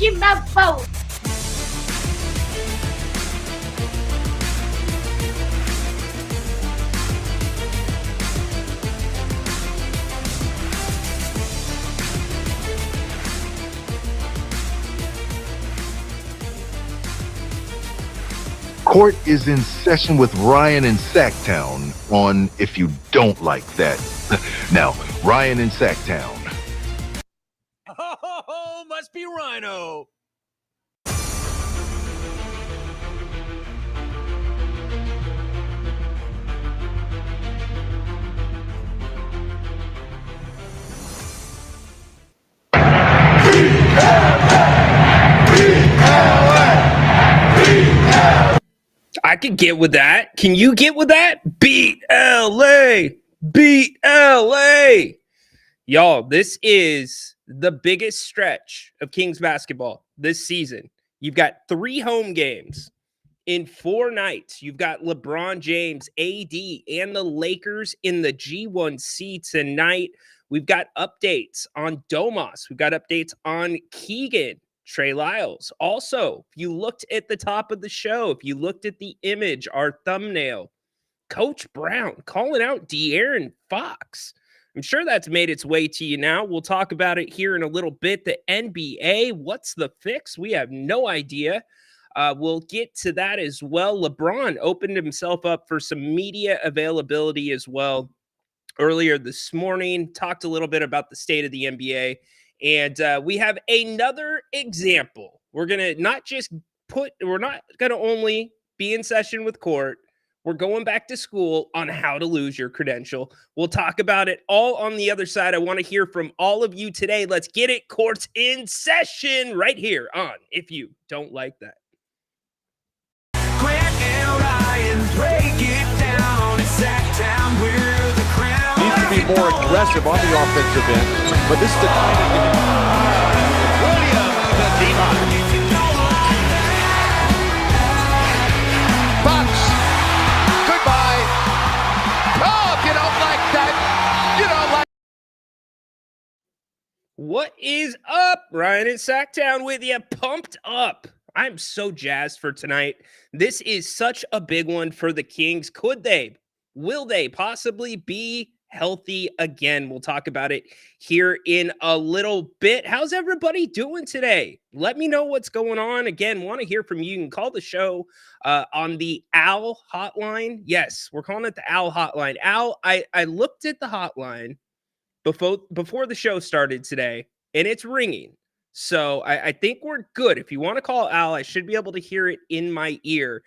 give my vote. Court is in session with Ryan in Sacktown on If You Don't Like That. Now, Ryan in Sacktown. Oh, must be Rhino. I can get with that. Can you get with that? Beat LA. Beat LA. Y'all, this is the biggest stretch of Kings basketball this season. You've got 3 home games in 4 nights. You've got LeBron James, AD, and the Lakers in the G1C tonight. We've got updates on Domas. We've got updates on Keegan, Trey Lyles. Also, if you looked at the top of the show, if you looked at the image, our thumbnail, Coach Brown calling out De'Aaron Fox. I'm sure that's made its way to you now. We'll talk about it here in a little bit. The NBA, what's the fix? We have no idea. We'll get to that as well. LeBron opened himself up for some media availability as well earlier this morning. Talked a little bit about the state of the NBA. And we have another example. We're going to we're not going to only be in session with Court. We're going back to school on how to lose your credential. We'll talk about it all on the other side. I want to hear from all of you today. Let's get it. Court's in session right here on If You Don't Like That. Grant and Ryan break it down. It's Sacktown, we're the crown. Needs to be more aggressive on the offensive end, but this is the kind of Williams and Demon. Bucks, goodbye. Oh, if you don't like that, you don't like. What is up? Ryan in Sacktown with you, pumped up. I'm so jazzed for tonight. This is such a big one for the Kings. Will they possibly be healthy again? We'll talk about it here in a little bit. How's everybody doing today? Let me know what's going on. Again, want to hear from you. You can call the show on the OWL hotline. Yes, we're calling it the OWL hotline. OWL, I looked at the hotline before the show started today, and it's ringing. So I think we're good. If you want to call Al, I should be able to hear it in my ear.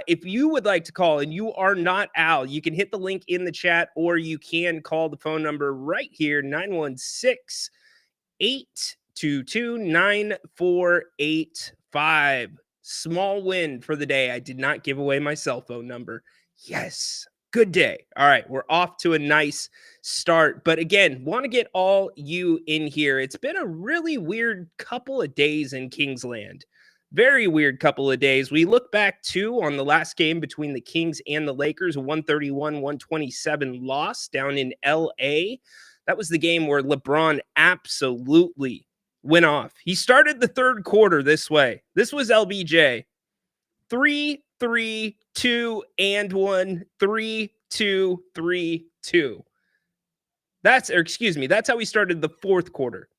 If you would like to call and you are not Al, you can hit the link in the chat, or you can call the phone number right here, 916-822-9485. Small win for the day. I did not give away my cell phone number. Yes. Good day. All right, we're off to a nice start. But again, want to get all you in here. It's been a really weird couple of days in Kingsland. Very weird couple of days. We look back, too, on the last game between the Kings and the Lakers, a 131-127 loss down in L.A. That was the game where LeBron absolutely went off. He started the third quarter this way. This was LBJ. 3, 3, 2, and 1, 3, 2, 3, 2. That's how we started the fourth quarter.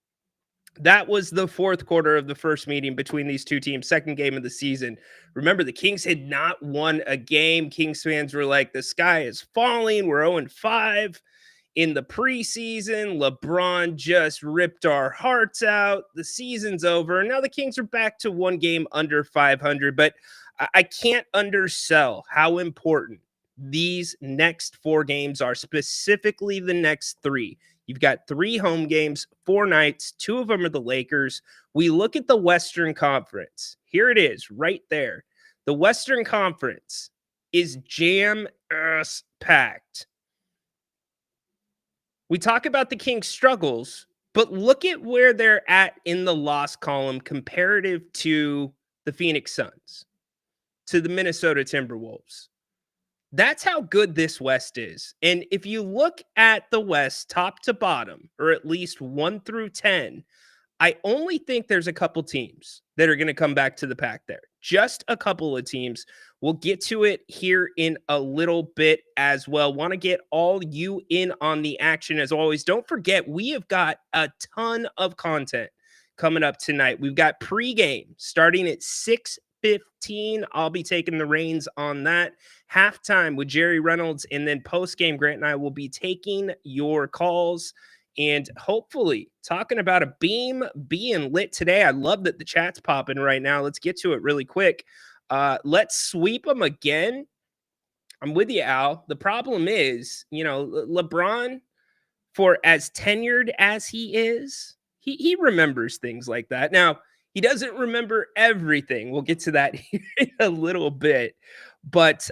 That was the fourth quarter of the first meeting between these two teams, second game of the season. Remember, the Kings had not won a game. Kings fans were like, the sky is falling. We're 0-5 in the preseason. LeBron just ripped our hearts out. The season's over. And now the Kings are back to one game under 500. But I can't undersell how important these next 4 games are, specifically the next 3. You've got 3 home games, 4 nights. 2 of them are the Lakers. We look at the Western Conference. Here it is right there. The Western Conference is jam-packed. We talk about the Kings' struggles, but look at where they're at in the loss column comparative to the Phoenix Suns, to the Minnesota Timberwolves. That's how good this West is. And if you look at the West top to bottom, or at least 1 through 10, I only think there's a couple teams that are going to come back to the pack there. Just a couple of teams. We'll get to it here in a little bit as well. Want to get all you in on the action as always. Don't forget, we have got a ton of content coming up tonight. We've got pregame starting at 6:15. I'll be taking the reins on that. Halftime with Jerry Reynolds, and then postgame, Grant and I will be taking your calls and hopefully talking about a beam being lit today. I love that the chat's popping right now. Let's get to it really quick. Let's sweep them again. I'm with you, Al. The problem is, LeBron, for as tenured as he is, he remembers things like that. Now, he doesn't remember everything. We'll get to that here in a little bit. But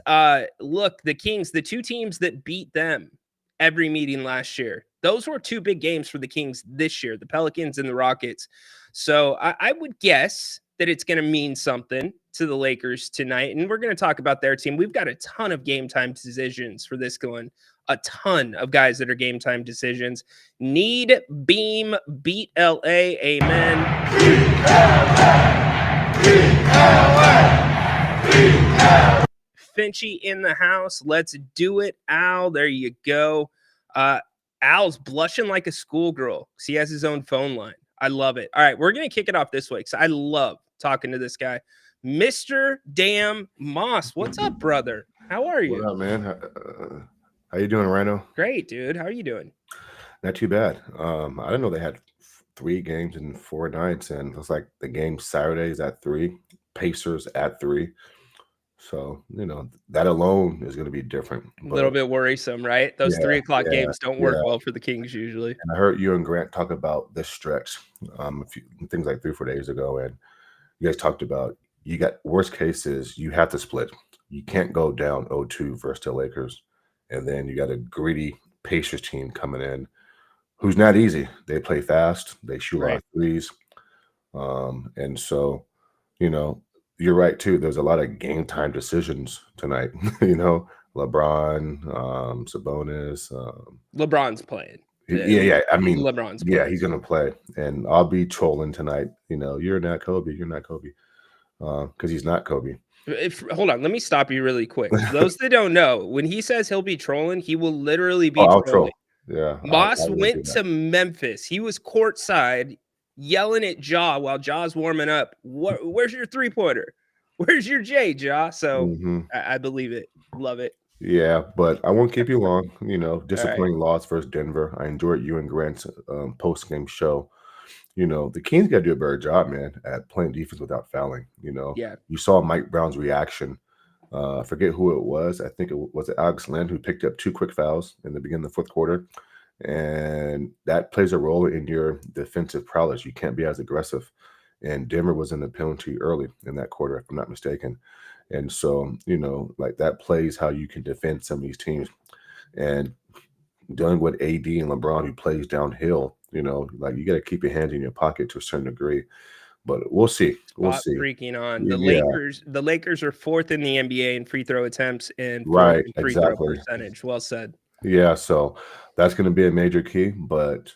look, the Kings, the two teams that beat them every meeting last year, those were two big games for the Kings this year, the Pelicans and the Rockets. So I would guess that it's going to mean something to the Lakers tonight. And we're going to talk about their team. We've got a ton of game time decisions for this going. A ton of guys that are game time decisions. Need Beam beat LA. Amen. Finchy in the house. Let's do it, Al. There you go. Al's blushing like a schoolgirl because he has his own phone line. I love it. All right, we're going to kick it off this way because I love talking to this guy. Mr. Damn Moss. What's up, brother? How are you? What up, man? How you doing, Rhino? Great, dude. How are you doing? Not too bad. I didn't know they had 3 games in 4 nights, and it was like the game Saturdays at 3, Pacers at 3. So, that alone is going to be different. A little bit worrisome, right? Those 3 o'clock games don't work well for the Kings usually. And I heard you and Grant talk about this stretch things like 3 or 4 days ago, and you guys talked about you got worst cases, you have to split. You can't go down 0-2 versus the Lakers. And then you got a gritty Pacers team coming in who's not easy. They play fast. They shoot a lot of threes. And so, you're right, too. There's a lot of game time decisions tonight. LeBron, Sabonis. LeBron's playing. Yeah. I mean, LeBron's playing. Yeah, he's going to play. And I'll be trolling tonight. You're not Kobe. You're not Kobe. Because he's not Kobe. Hold on, let me stop you really quick. Those that don't know, when he says he'll be trolling, he will literally be trolling. Troll. Yeah. Moss went to Memphis. He was courtside yelling at Ja while Ja's warming up. Where's your 3-pointer? Where's your J, Ja? So I believe it. Love it. Yeah, but I won't keep you long. Disappointing loss versus Denver. I enjoyed you and Grant's post-game show. The Kings got to do a better job, man, at playing defense without fouling. You saw Mike Brown's reaction. I forget who it was. I think it was Alex Len who picked up 2 quick fouls in the beginning of the 4th quarter. And that plays a role in your defensive prowess. You can't be as aggressive. And Denver was in the penalty early in that quarter, if I'm not mistaken. And so, that plays how you can defend some of these teams. And dealing with AD and LeBron, who plays downhill, you got to keep your hands in your pocket to a certain degree. But we'll see. We'll see. Freaking on. The Lakers are 4th in the NBA in free throw attempts and 4th in free throw percentage. Well said. Yeah, so that's going to be a major key, but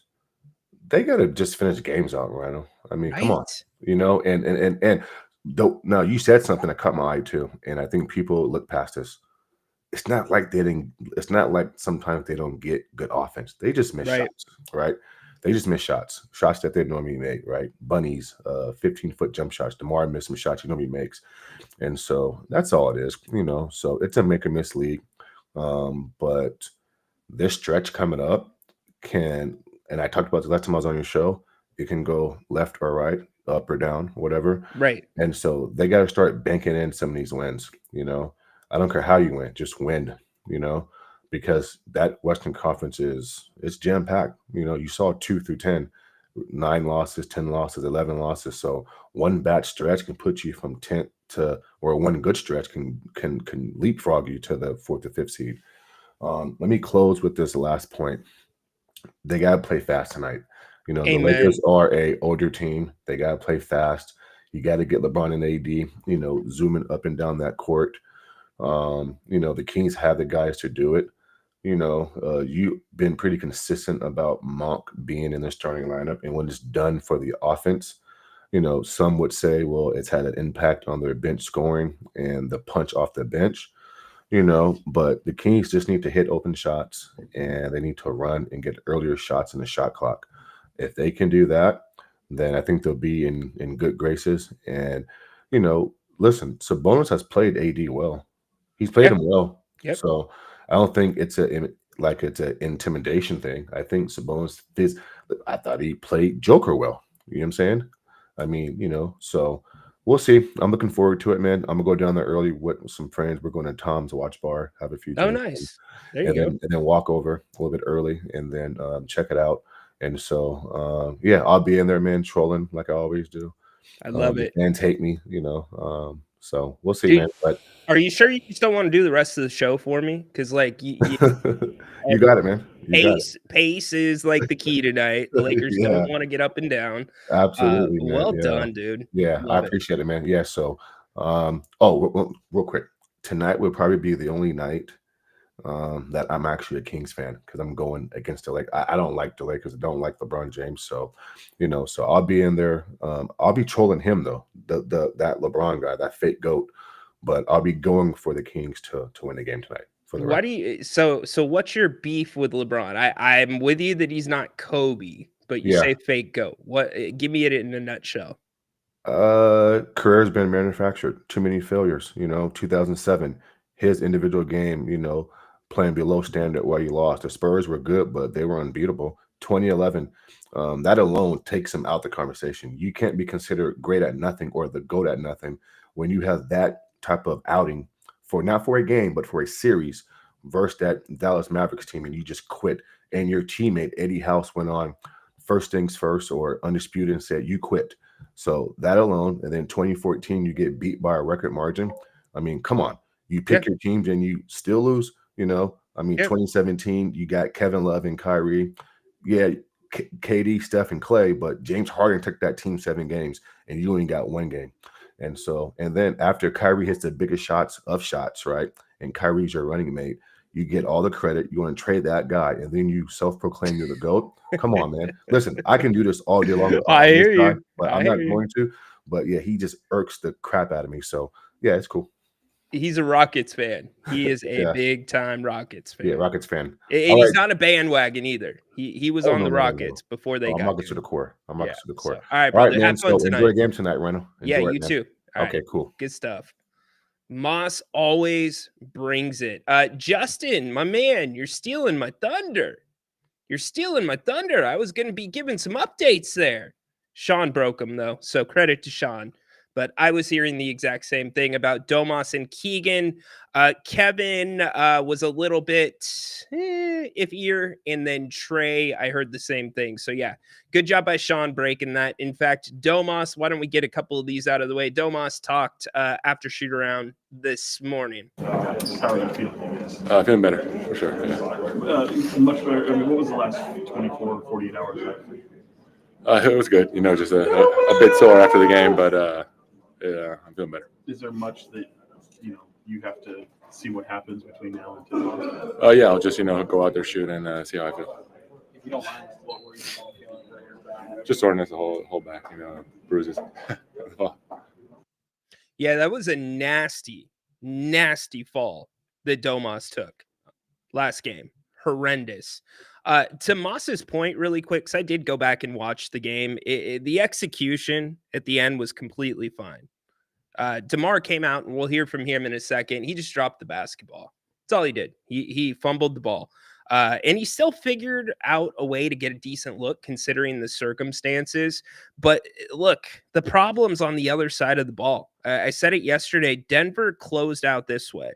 they got to just finish games out, Rhino. I mean, come on, and now you said something that caught my eye too, and I think people look past this. It's not like sometimes they don't get good offense. They just miss shots, right? They just miss shots that they normally make, right? Bunnies, 15-foot jump shots. DeMar missed some shots he normally makes, and so that's all it is, So it's a make or miss league, but this stretch coming up and I talked about the last time I was on your show, it can go left or right, up or down, whatever. Right. And so they got to start banking in some of these wins, I don't care how you win, just win, because that Western Conference it's jam-packed. You saw 2 through 10, 9 losses, 10 losses, 11 losses. So one bad stretch can put you from 10th or one good stretch can leapfrog you to the 4th or 5th seed. Let me close with this last point. They got to play fast tonight. The Lakers are a older team. They got to play fast. You got to get LeBron and AD, zooming up and down that court. The Kings have the guys to do it. You've been pretty consistent about Monk being in the starting lineup, and when it's done for the offense, some would say, well, it's had an impact on their bench scoring and the punch off the bench. But the Kings just need to hit open shots and they need to run and get earlier shots in the shot clock. If they can do that, then I think they'll be in good graces. And, listen, Sabonis has played AD well. He's played Yeah. him well. Yep. So I don't think it's it's an intimidation thing. I think Sabonis is I thought he played Joker well. You know what I'm saying? I mean, so we'll see. I'm looking forward to it, man. I'm gonna go down there early with some friends. We're going to Tom's Watch Bar, have a few Oh, drinks, nice. There you and go. then walk over a little bit early and then check it out. And so yeah, I'll be in there, man, trolling like I always do. I love The it. fans hate me, so we'll see, Dude, man. But are you sure you just don't want to do the rest of the show for me? Because like you got it, man. You got it. pace is like the key tonight. The Lakers don't Yeah, want to get up and down. absolutely, man. Well Yeah. done, dude. Yeah, I Love it. appreciate it, man. Yeah, so real quick. Tonight will probably be the only night that I'm actually a Kings fan because I'm going against the Lakers. I don't like the Lakers. I don't like LeBron James. So, so I'll be in there. I'll be trolling him though, that LeBron guy, that fake goat. But I'll be going for the Kings to win the game tonight. For the Why record. do you so what's your beef with LeBron? I'm with you that he's not Kobe, but you Yeah. say fake goat. What give me it in a nutshell. Career's been manufactured. Too many failures. 2007, his individual game. Playing below standard while you lost. The Spurs were good, but they were unbeatable. 2011, that alone takes him out the conversation. You can't be considered great at nothing or the GOAT at nothing when you have that type of outing for not for a game, but for a series versus that Dallas Mavericks team, and you just quit. And your teammate Eddie House went on first things first or undisputed and said you quit. So that alone, and then 2014, you get beat by a record margin. I mean, come on. You pick your teams and you still lose. I mean, 2017, you got Kevin Love and Kyrie. Yeah, KD, Steph, and Clay, but James Harden took that team 7 games, and you only got 1 game. And then after Kyrie hits the biggest shots, right? And Kyrie's your running mate, you get all the credit. You want to trade that guy, and then you self-proclaim you're the GOAT. Come on, man. Listen, I can do this all day long. I hear you. But I'm not going to. But yeah, he just irks the crap out of me. So yeah, it's cool. He's a Rockets fan. He is a big time Rockets fan. Yeah, Rockets fan. And he's not a bandwagon either. He was on the Rockets before they got I'm Rockets to the core. I'm Rockets to the core. So, all right, brother. Man. Have fun So tonight. enjoy the game tonight, Reno. Yeah, you too. All okay, right. cool. Good stuff. Moss always brings it. Justin, my man, you're stealing my thunder. I was going to be giving some updates there. Sean broke them, though, so credit to Sean. But I was hearing the exact same thing about Domas and Keegan. Kevin was a little bit iffier. And then Trey, I heard the same thing. So, yeah, good job by Sean breaking that. In fact, Domas, why don't we get a couple of these out of the way? Domas talked after shoot around this morning. How are you feeling? Feeling better, for sure. Yeah. Much better. I mean, what was the last 24, 48 hours like? It was good, just a bit sore after the game, but yeah, I'm feeling better. Is there much that you have to see what happens between now and tomorrow? Yeah, I'll just go out there, shoot, and see how I feel. If you don't mind, what were you feeling? Just soreness the whole back, bruises. Yeah, that was a nasty fall that Domas took last game. Horrendous. To Moss's point, really quick, because I did go back and watch the game. The execution at the end was completely fine. DeMar came out, and we'll hear from him in a second. He just dropped the basketball. That's all he did. He fumbled the ball. And he still figured out a way to get a decent look considering the circumstances. But look, the problem's on the other side of the ball. I said it yesterday. Denver closed out this way.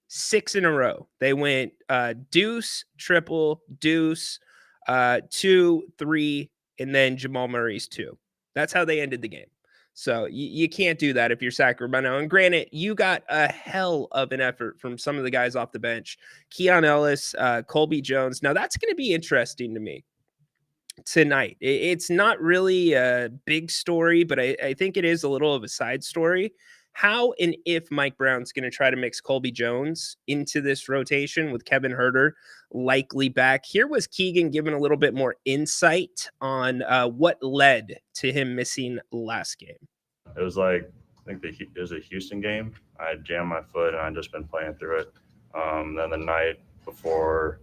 6 in a row. They went deuce, triple, deuce, 2, 3, and then Jamal Murray's 2. That's how they ended the game. So you can't do that if you're Sacramento. And granted, you got a hell of an effort from some of the guys off the bench. Keon Ellis, Colby Jones. Now, that's going to be interesting to me tonight. It's not really a big story, but I think it is a little of a side story. how and if Mike Brown's going to try to mix Colby Jones into this rotation with Kevin Herter likely back. Here was Keegan giving a little bit more insight on what led to him missing last game. It was like, I think it was a Houston game. I jammed my foot and I just been playing through it. Then the night before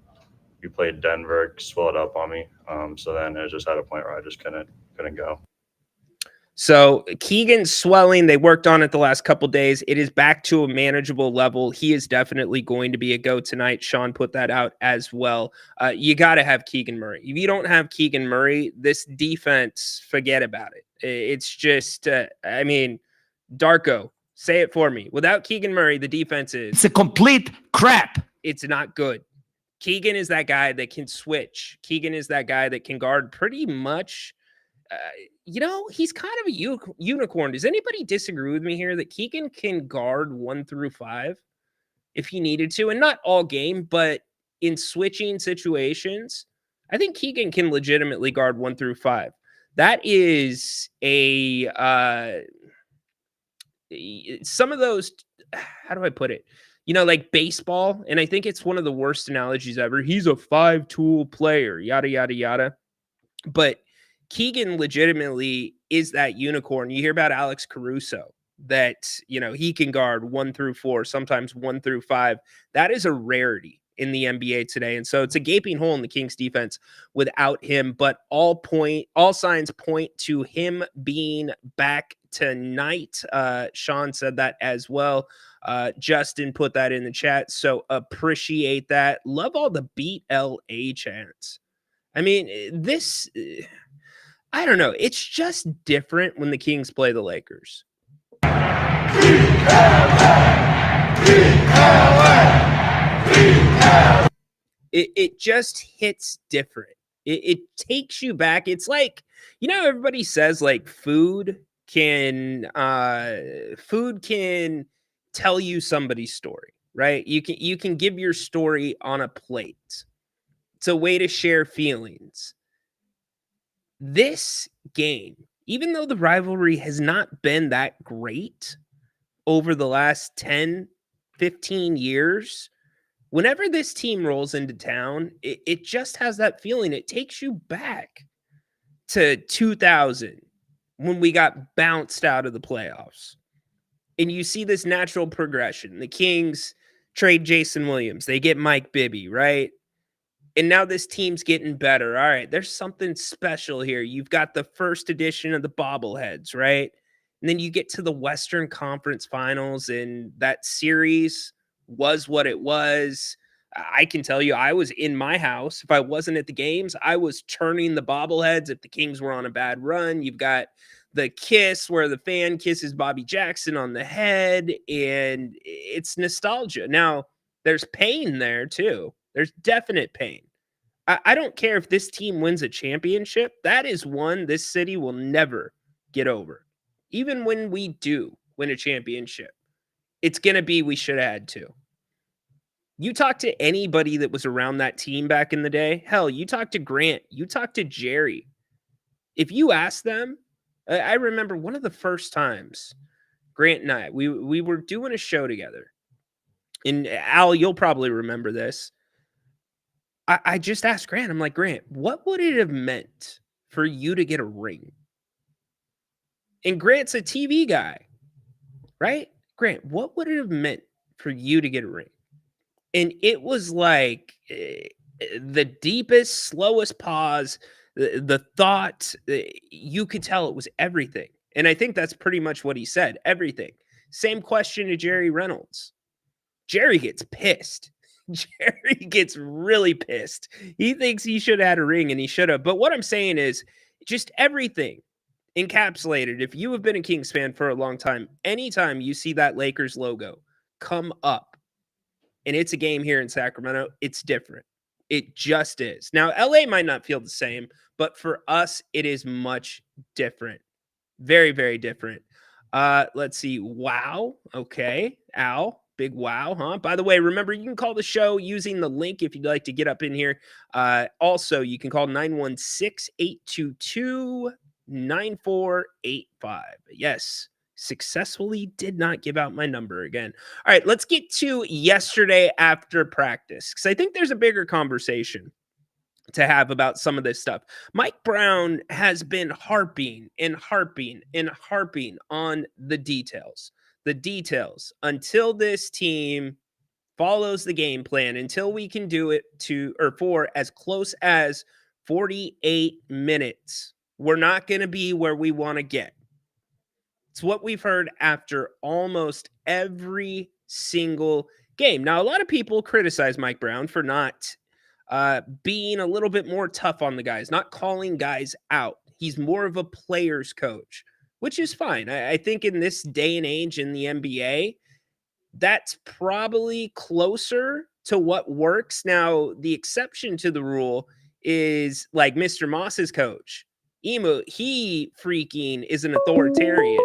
we played Denver, it swelled up on me. So then it was just at a point where I just couldn't go. So Keegan's swelling, they worked on it the last couple days. It is back to a manageable level. He is definitely going to be a go tonight. Sean put that out as well. You got to have Keegan Murray. If you don't have Keegan Murray, this defense, forget about it. It's just, I mean, Darko, say it for me. Without Keegan Murray, the defense is... It's a complete crap. It's not good. Keegan is that guy that can switch. Keegan is that guy that can guard pretty much... he's kind of a unicorn. Does anybody disagree with me here that Keegan can guard 1 through 5 if he needed to? And not all game, but in switching situations, I think Keegan can legitimately guard 1 through 5. That is some of those, how do I put it? Like baseball, and I think it's one of the worst analogies ever. He's a 5-tool player, yada, yada, yada. But Keegan legitimately is that unicorn. You hear about Alex Caruso, that, he can guard 1 through 4, sometimes 1 through 5. That is a rarity in the NBA today. And so it's a gaping hole in the Kings defense without him, but all signs point to him being back tonight. Sean said that as well. Justin put that in the chat. So appreciate that. Love all the beat LA chants. I mean, this... I don't know. It's just different when the Kings play the Lakers. It just hits different. It takes you back. It's like, everybody says like food can tell you somebody's story, right? You can give your story on a plate. It's a way to share feelings. This game, even though the rivalry has not been that great over the last 10, 15 years, whenever this team rolls into town, it just has that feeling. It takes you back to 2000 when we got bounced out of the playoffs. And you see this natural progression. The Kings trade Jason Williams. They get Mike Bibby, right? And now this team's getting better. All right, there's something special here. You've got the first edition of the bobbleheads, right? And then you get to the Western Conference Finals, and that series was what it was. I can tell you, I was in my house. If I wasn't at the games, I was turning the bobbleheads if the Kings were on a bad run. You've got the kiss where the fan kisses Bobby Jackson on the head, and it's nostalgia. Now, there's pain there, too. There's definite pain. I don't care if this team wins a championship. That is one this city will never get over. Even when we do win a championship, it's going to be we should have had 2. You talk to anybody that was around that team back in the day. Hell, you talk to Grant. You talk to Jerry. If you ask them, I remember one of the first times Grant and I, we were doing a show together. And Al, you'll probably remember this. I just asked Grant, I'm like, Grant, what would it have meant for you to get a ring? And Grant's a TV guy, right? Grant, what would it have meant for you to get a ring? And it was like the deepest, slowest pause, the thought, you could tell it was everything. And I think that's pretty much what he said, everything. Same question to Jerry Reynolds. Jerry gets pissed. Jerry gets really pissed. He thinks he should have had a ring, and he should have. But what I'm saying is just everything encapsulated. If you have been a Kings fan for a long time, anytime you see that Lakers logo come up and it's a game here in Sacramento, it's different. It just is. Now, LA might not feel the same, but for us, it is much different. Very, very different. Let's see. Wow. Okay. Al. Big wow, huh? By the way, remember, you can call the show using the link if you'd like to get up in here. Also, you can call 916-822-9485. Yes, successfully did not give out my number again. All right, let's get to yesterday after practice, because I think there's a bigger conversation to have about some of this stuff. Mike Brown has been harping on the details until this team follows the game plan, until we can do it for as close as 48 minutes. We're not going to be where we want to get. It's what we've heard after almost every single game. Now, a lot of people criticize Mike Brown for not being a little bit more tough on the guys, not calling guys out. He's more of a player's coach, which is fine. I think in this day and age in the NBA, that's probably closer to what works. Now, the exception to the rule is like Mr. Moss's coach, Emu. He freaking is an authoritarian.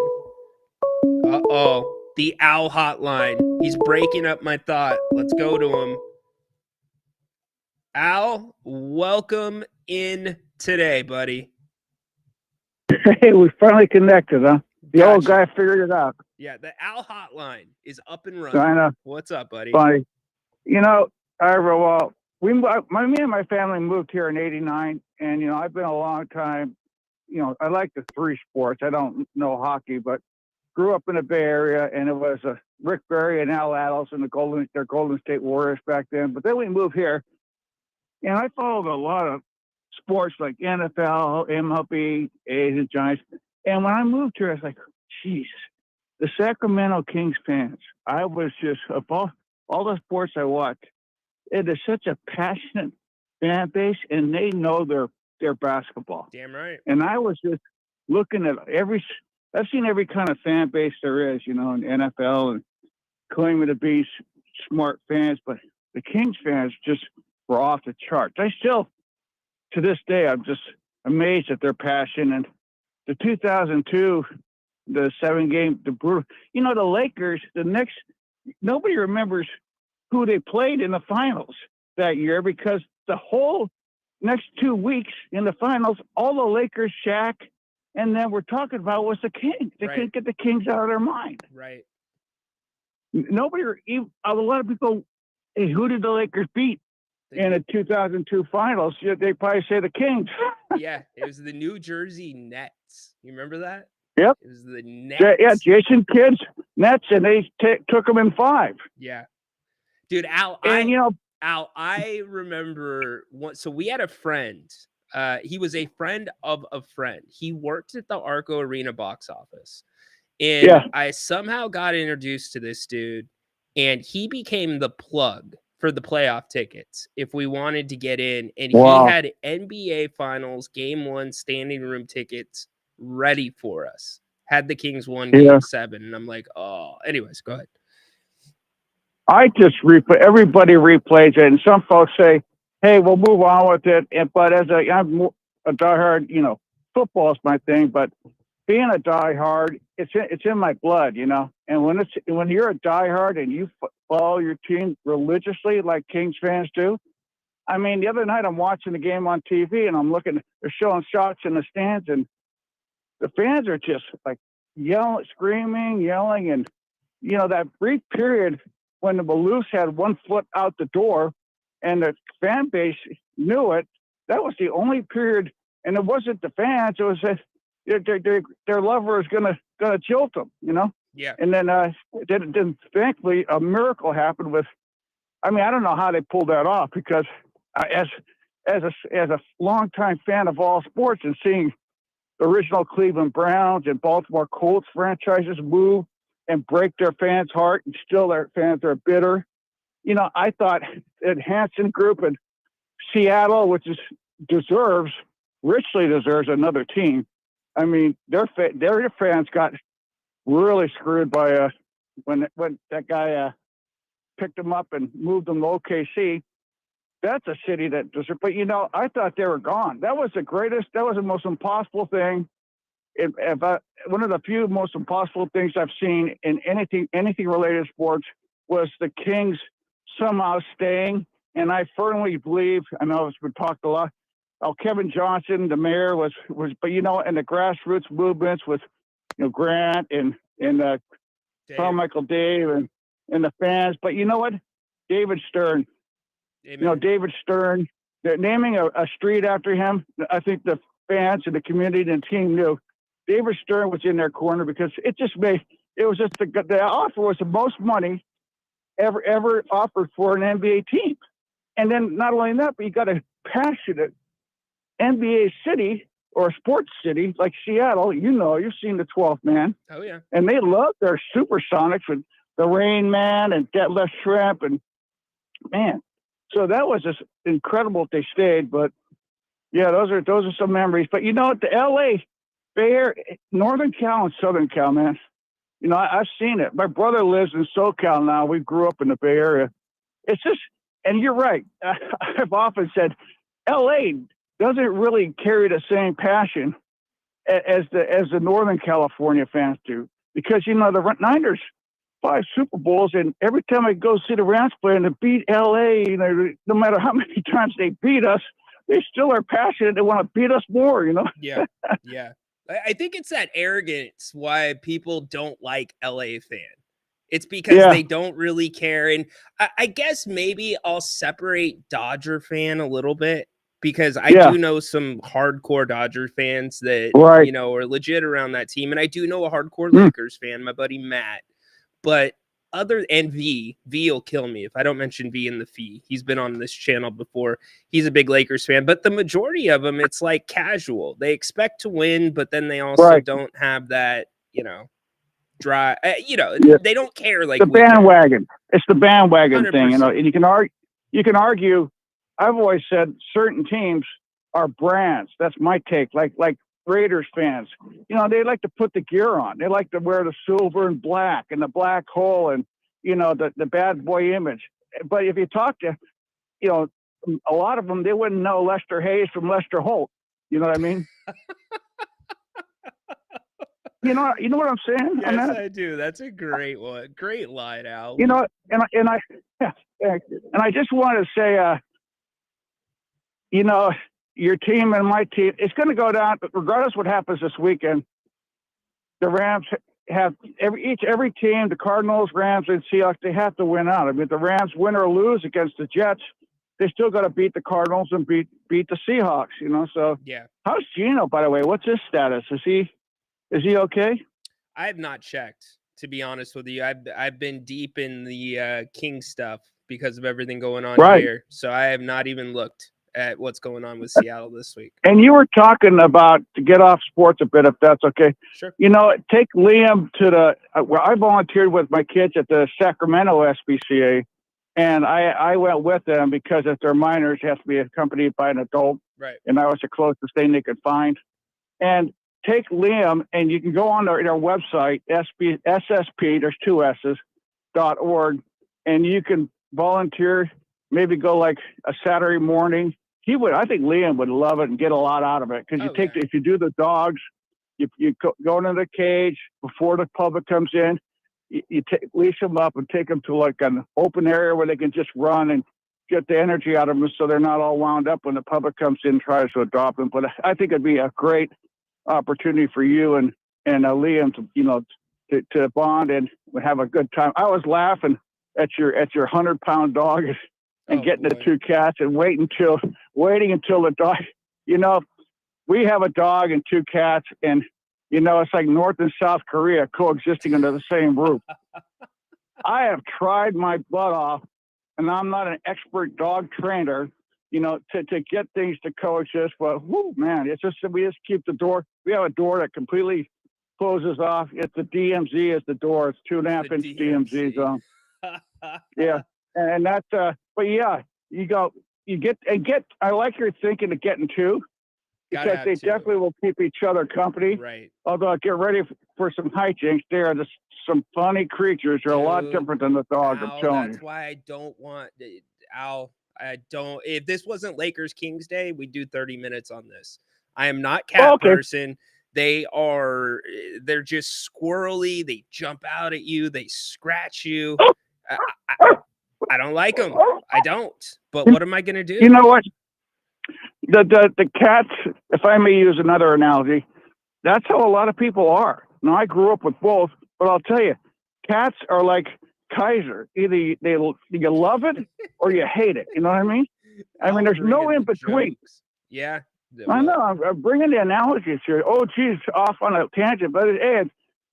Uh-oh, the owl hotline. He's breaking up my thought. Let's go to him. Al, welcome in today, buddy. Hey, we finally connected, huh? The old guy figured it out. Yeah, the Al hotline is up and running. I know. What's up, buddy? Funny. You know, well, me and my family moved here in '89, and you know, I've been a long time. You know, I like the three sports. I don't know hockey, but grew up in the Bay Area, and it was Rick Barry and Al Addles and their Golden State Warriors back then. But then we moved here, and I followed a lot of sports like NFL, MLB, A's, and Giants. And when I moved here, I was like, geez, the Sacramento Kings fans. I was just, of all the sports I watched, it is such a passionate fan base, and they know their basketball. Damn right. And I was just looking at I've seen every kind of fan base there is, you know, in NFL, and claiming to be smart fans, but the Kings fans just were off the charts. I still, to this day, I'm just amazed at their passion. And the 2002, the 7-game, you know, the Lakers, nobody remembers who they played in the finals that year, because the whole next 2 weeks in the finals, all the Lakers, Shaq, and then we're talking about was the Kings. They couldn't get the Kings out of their mind. Right. A lot of people, hey, who did the Lakers beat in the 2002 finals? They probably say the Kings. Yeah, it was the New Jersey Nets. You remember that? Yep. It was the Nets. Yeah, Jason Kidd's Nets, and they took them in 5. Yeah. Dude, Al, I remember so we had a friend. He was a friend of a friend. He worked at the Arco Arena box office. And I somehow got introduced to this dude, and he became the plug for the playoff tickets if we wanted to get in. And he had NBA Finals Game 1 standing room tickets ready for us. Had the Kings won Game 7. And I'm like, oh, anyways, go ahead. I just everybody replays it, and some folks say, hey, we'll move on with it. But I'm a diehard, you know, football is my thing, but being a diehard, it's in my blood, you know. And when you're a diehard and you follow your team religiously, like Kings fans do. I mean, the other night I'm watching the game on TV, and I'm looking. They're showing shots in the stands, and the fans are just like yelling, screaming, yelling, and you know that brief period when the Maloofs had 1 foot out the door, and the fan base knew it. That was the only period, and it wasn't the fans. It was their lover is gonna jilt them, you know. Yeah. And then thankfully a miracle happened with. I mean, I don't know how they pulled that off, because as a longtime fan of all sports and seeing the original Cleveland Browns and Baltimore Colts franchises move and break their fans' heart, and still their fans are bitter. You know, I thought that Hanson Group and Seattle, which richly deserves another team. I mean, their fans got really screwed by when that guy picked them up and moved them to OKC. That's a city that deserves. But you know, I thought they were gone. That was the greatest. That was the most impossible thing. One of the few most impossible things I've seen in anything related to sports was the Kings somehow staying. And I firmly believe, I know it's been talked a lot. Kevin Johnson, the mayor, was, but you know, and the grassroots movements with, you know, Grant and and Carmichael Dave and the fans. But you know what? David Stern. Amen. You know, David Stern. They're naming a street after him. I think the fans and the community and the team knew David Stern was in their corner because it was just the offer was the most money ever offered for an NBA team. And then not only that, but you got a passionate NBA city or a sports city like Seattle. You know, you've seen the 12th man. Oh, yeah. And they love their Supersonics with the Rain Man and Detlef Shrimp. And, man, so that was just incredible if they stayed. But, yeah, those are some memories. But, you know, the L.A., Bay Area, Northern Cal and Southern Cal, man. You know, I've seen it. My brother lives in SoCal now. We grew up in the Bay Area. It's just, and you're right. I've often said L.A. doesn't really carry the same passion as the Northern California fans do, because you know the Niners 5 Super Bowls, and every time I go see the Rams play and they beat LA, you know, no matter how many times they beat us, they still are passionate. They want to beat us more, you know. Yeah. I think it's that arrogance why people don't like LA fan. It's because they don't really care, and I guess maybe I'll separate Dodger fan a little bit, because I do know some hardcore Dodger fans that, you know, are legit around that team. And I do know a hardcore Lakers fan, my buddy Matt. But V will kill me if I don't mention V in the fee. He's been on this channel before. He's a big Lakers fan. But the majority of them, it's like casual. They expect to win, but then they also don't have that, you know, dry, you know, they don't care like the bandwagon. It's the bandwagon 100%. thing, you know. And you can argue. I've always said certain teams are brands. That's my take. Like Raiders fans, you know, they like to put the gear on. They like to wear the silver and black and the black hole and, you know, the bad boy image. But if you talk to, you know, a lot of them, they wouldn't know Lester Hayes from Lester Holt. You know what I mean? You know what I'm saying? Yes, I do. That's a great one. Great line, Al. You know, and I just want to say, you know, your team and my team, it's going to go down, but regardless what happens this weekend, the Rams have every team, the Cardinals, Rams, and Seahawks, they have to win out. I mean, the Rams win or lose against the Jets, they still got to beat the Cardinals and beat the Seahawks, you know? So how's Gino, by the way? What's his status? Is he okay? I have not checked, to be honest with you. I've been deep in the King stuff because of everything going on here. So I have not even looked at what's going on with Seattle this week. And you were talking about, to get off sports a bit, if that's okay. Sure. You know, take Liam to where I volunteered with my kids at the Sacramento SPCA, and I went with them because if they're minors, it has to be accompanied by an adult. Right. And I was the closest thing they could find. And take Liam, and you can go on their website, SSP, there's 2 S's, .org, and you can volunteer, maybe go like a Saturday morning. I think Liam would love it and get a lot out of it, because if you do the dogs, you go into the cage before the public comes in, you leash them up and take them to like an open area where they can just run and get the energy out of them, so they're not all wound up when the public comes in and tries to adopt them. But I think it'd be a great opportunity for you and Liam to, you know, to bond and have a good time. I was laughing at your 100-pound dog and getting the 2 cats and waiting until the dog, you know, we have a dog and 2 cats, and, you know, it's like North and South Korea coexisting under the same roof. I have tried my butt off, and I'm not an expert dog trainer, you know, to get things to coexist. But, whoo, man, it's just, we just keep the door. We have a door that completely closes off. It's the DMZ is the door. It's 2.5-inch DMZ zone. Yeah. And that's, but yeah, I like your thinking of getting 2, because they definitely will keep each other company. Right. Although get ready for some hijinks. They are just some funny creatures. They're a lot different than the dog. I'm telling you. That's why I don't want Al. If this wasn't Lakers Kings Day, we'd do 30 minutes on this. I am not cat person. They're just squirrely. They jump out at you. They scratch you. I don't like them. I don't. But what am I going to do? You know what? The cats, if I may use another analogy, that's how a lot of people are. Now, I grew up with both, But I'll tell you, cats are like Kaiser. Either you love it or you hate it. You know what I mean? I mean, there's no in between. Jokes. Yeah. I know. I'm bringing the analogies here. Oh, geez, off on a tangent, but hey, it's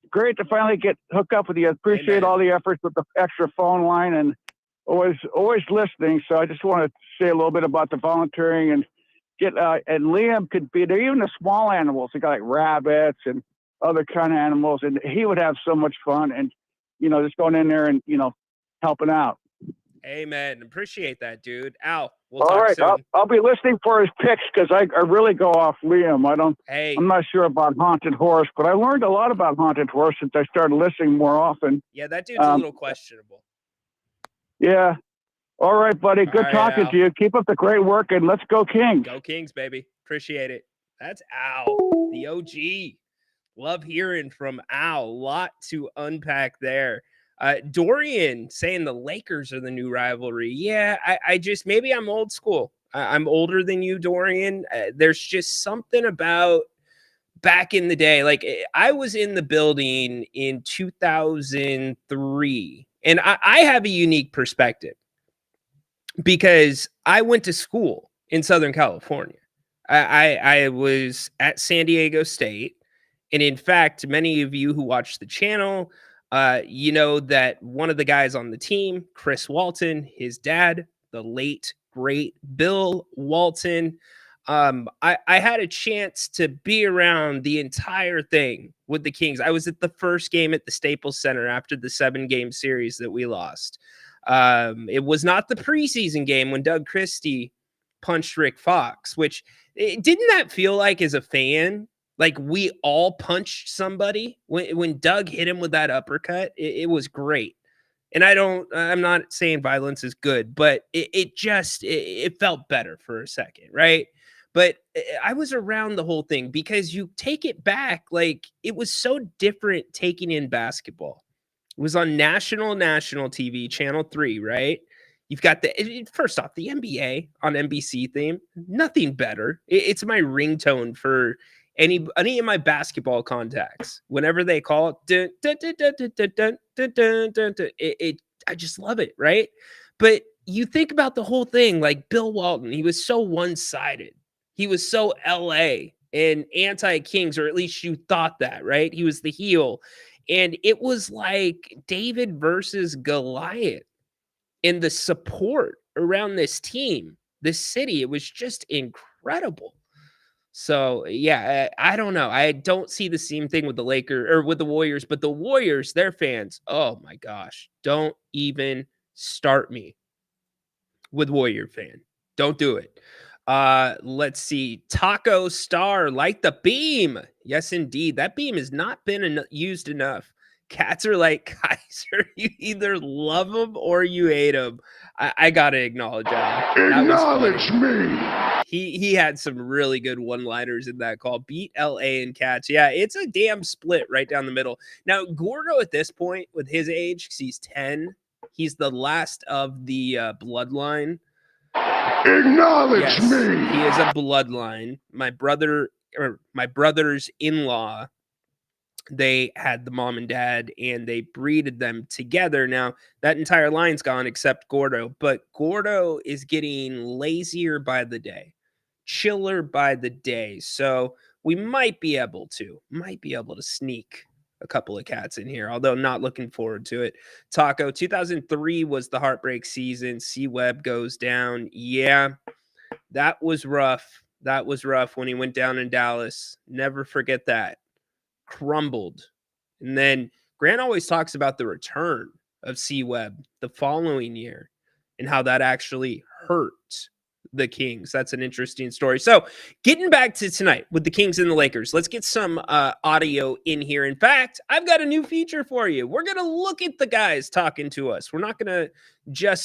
great to finally get hooked up with you. I appreciate all the efforts with the extra phone line and always listening. So I just want to say a little bit about the volunteering and and Liam could be there. Even the small animals, they got like rabbits and other kind of animals, and he would have so much fun. And just going in there and helping out. Amen. Appreciate that, dude. Al, we'll all talk right, soon. I'll be listening for his picks because I really go off Liam. I'm not sure about Haunted Horse, but I learned a lot about Haunted Horse since I started listening more often. Yeah, that dude's a little questionable. Yeah. All right, buddy. Good talking to you. Keep up the great work, and let's go Kings. Go Kings, baby. Appreciate it. That's Al, the OG. Love hearing from Al. A lot to unpack there. Dorian saying the Lakers are the new rivalry. Yeah, I just, maybe I'm old school. I'm older than you, Dorian. There's just something about back in the day. Like, I was in the building in 2003, and I have a unique perspective because I went to school in Southern California. I was at San Diego State. And in fact, many of you who watch the channel, you know that one of the guys on the team, Chris Walton, his dad, the late, great Bill Walton, I had a chance to be around the entire thing with the Kings. I was at the first game at the Staples Center after the 7-game series that we lost. It was not the preseason game when Doug Christie punched Rick Fox, which didn't that feel like as a fan? Like we all punched somebody when Doug hit him with that uppercut. It was great. And I'm not saying violence is good, but it felt better for a second. Right. But I was around the whole thing because you take it back. Like it was so different taking in basketball. It was on national TV, Channel 3, right? You've got first off, the NBA on NBC theme, nothing better. It's my ringtone for any of my basketball contacts. Whenever they call it, I just love it, right? But you think about the whole thing, like Bill Walton, he was so one-sided. He was so LA and anti-Kings, or at least you thought that, right? He was the heel. And it was like David versus Goliath. And the support around this team, this city, it was just incredible. So, yeah, I don't know. I don't see the same thing with the Lakers or with the Warriors, but the Warriors, their fans, oh my gosh, don't even start me with Warrior fan. Don't do it. Let's see. Taco Star, like the beam. Yes, indeed. That beam has not been used enough. Cats are like Kaiser. You either love them or you hate them. I gotta acknowledge that. Acknowledge me. He had some really good one-liners in that call. Beat LA and Cats. Yeah, it's a damn split right down the middle. Now, Gordo at this point, with his age, because he's 10, he's the last of the bloodline. Acknowledge me. He is a bloodline. My brother's in-law, they had the mom and dad and they breeded them together. Now that entire line's gone except Gordo, but Gordo is getting lazier by the day, chiller by the day. So we might be able to sneak a couple of cats in here, although not looking forward to it. Taco, 2003 was the heartbreak season. C-Web goes down. Yeah, that was rough. That was rough when he went down in Dallas. Never forget that. Crumbled. And then Grant always talks about the return of C-Web the following year and how that actually hurt the Kings. That's an interesting story. So getting back to tonight with the Kings and the Lakers, let's get some audio in here. In fact, I've got a new feature for you. We're going to look at the guys talking to us. We're not going to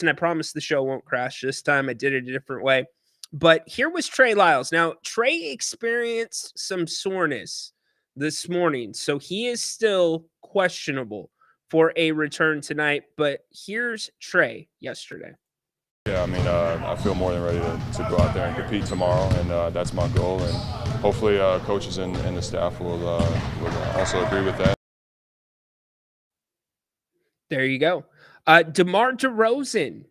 and I promise the show won't crash this time. I did it a different way. But here was Trey Lyles. Now, Trey experienced some soreness this morning, so he is still questionable for a return tonight. But here's Trey yesterday. Yeah, I mean, I feel more than ready to go out there and compete tomorrow, and that's my goal. And hopefully, coaches and the staff will also agree with that. There you go. DeMar DeRozan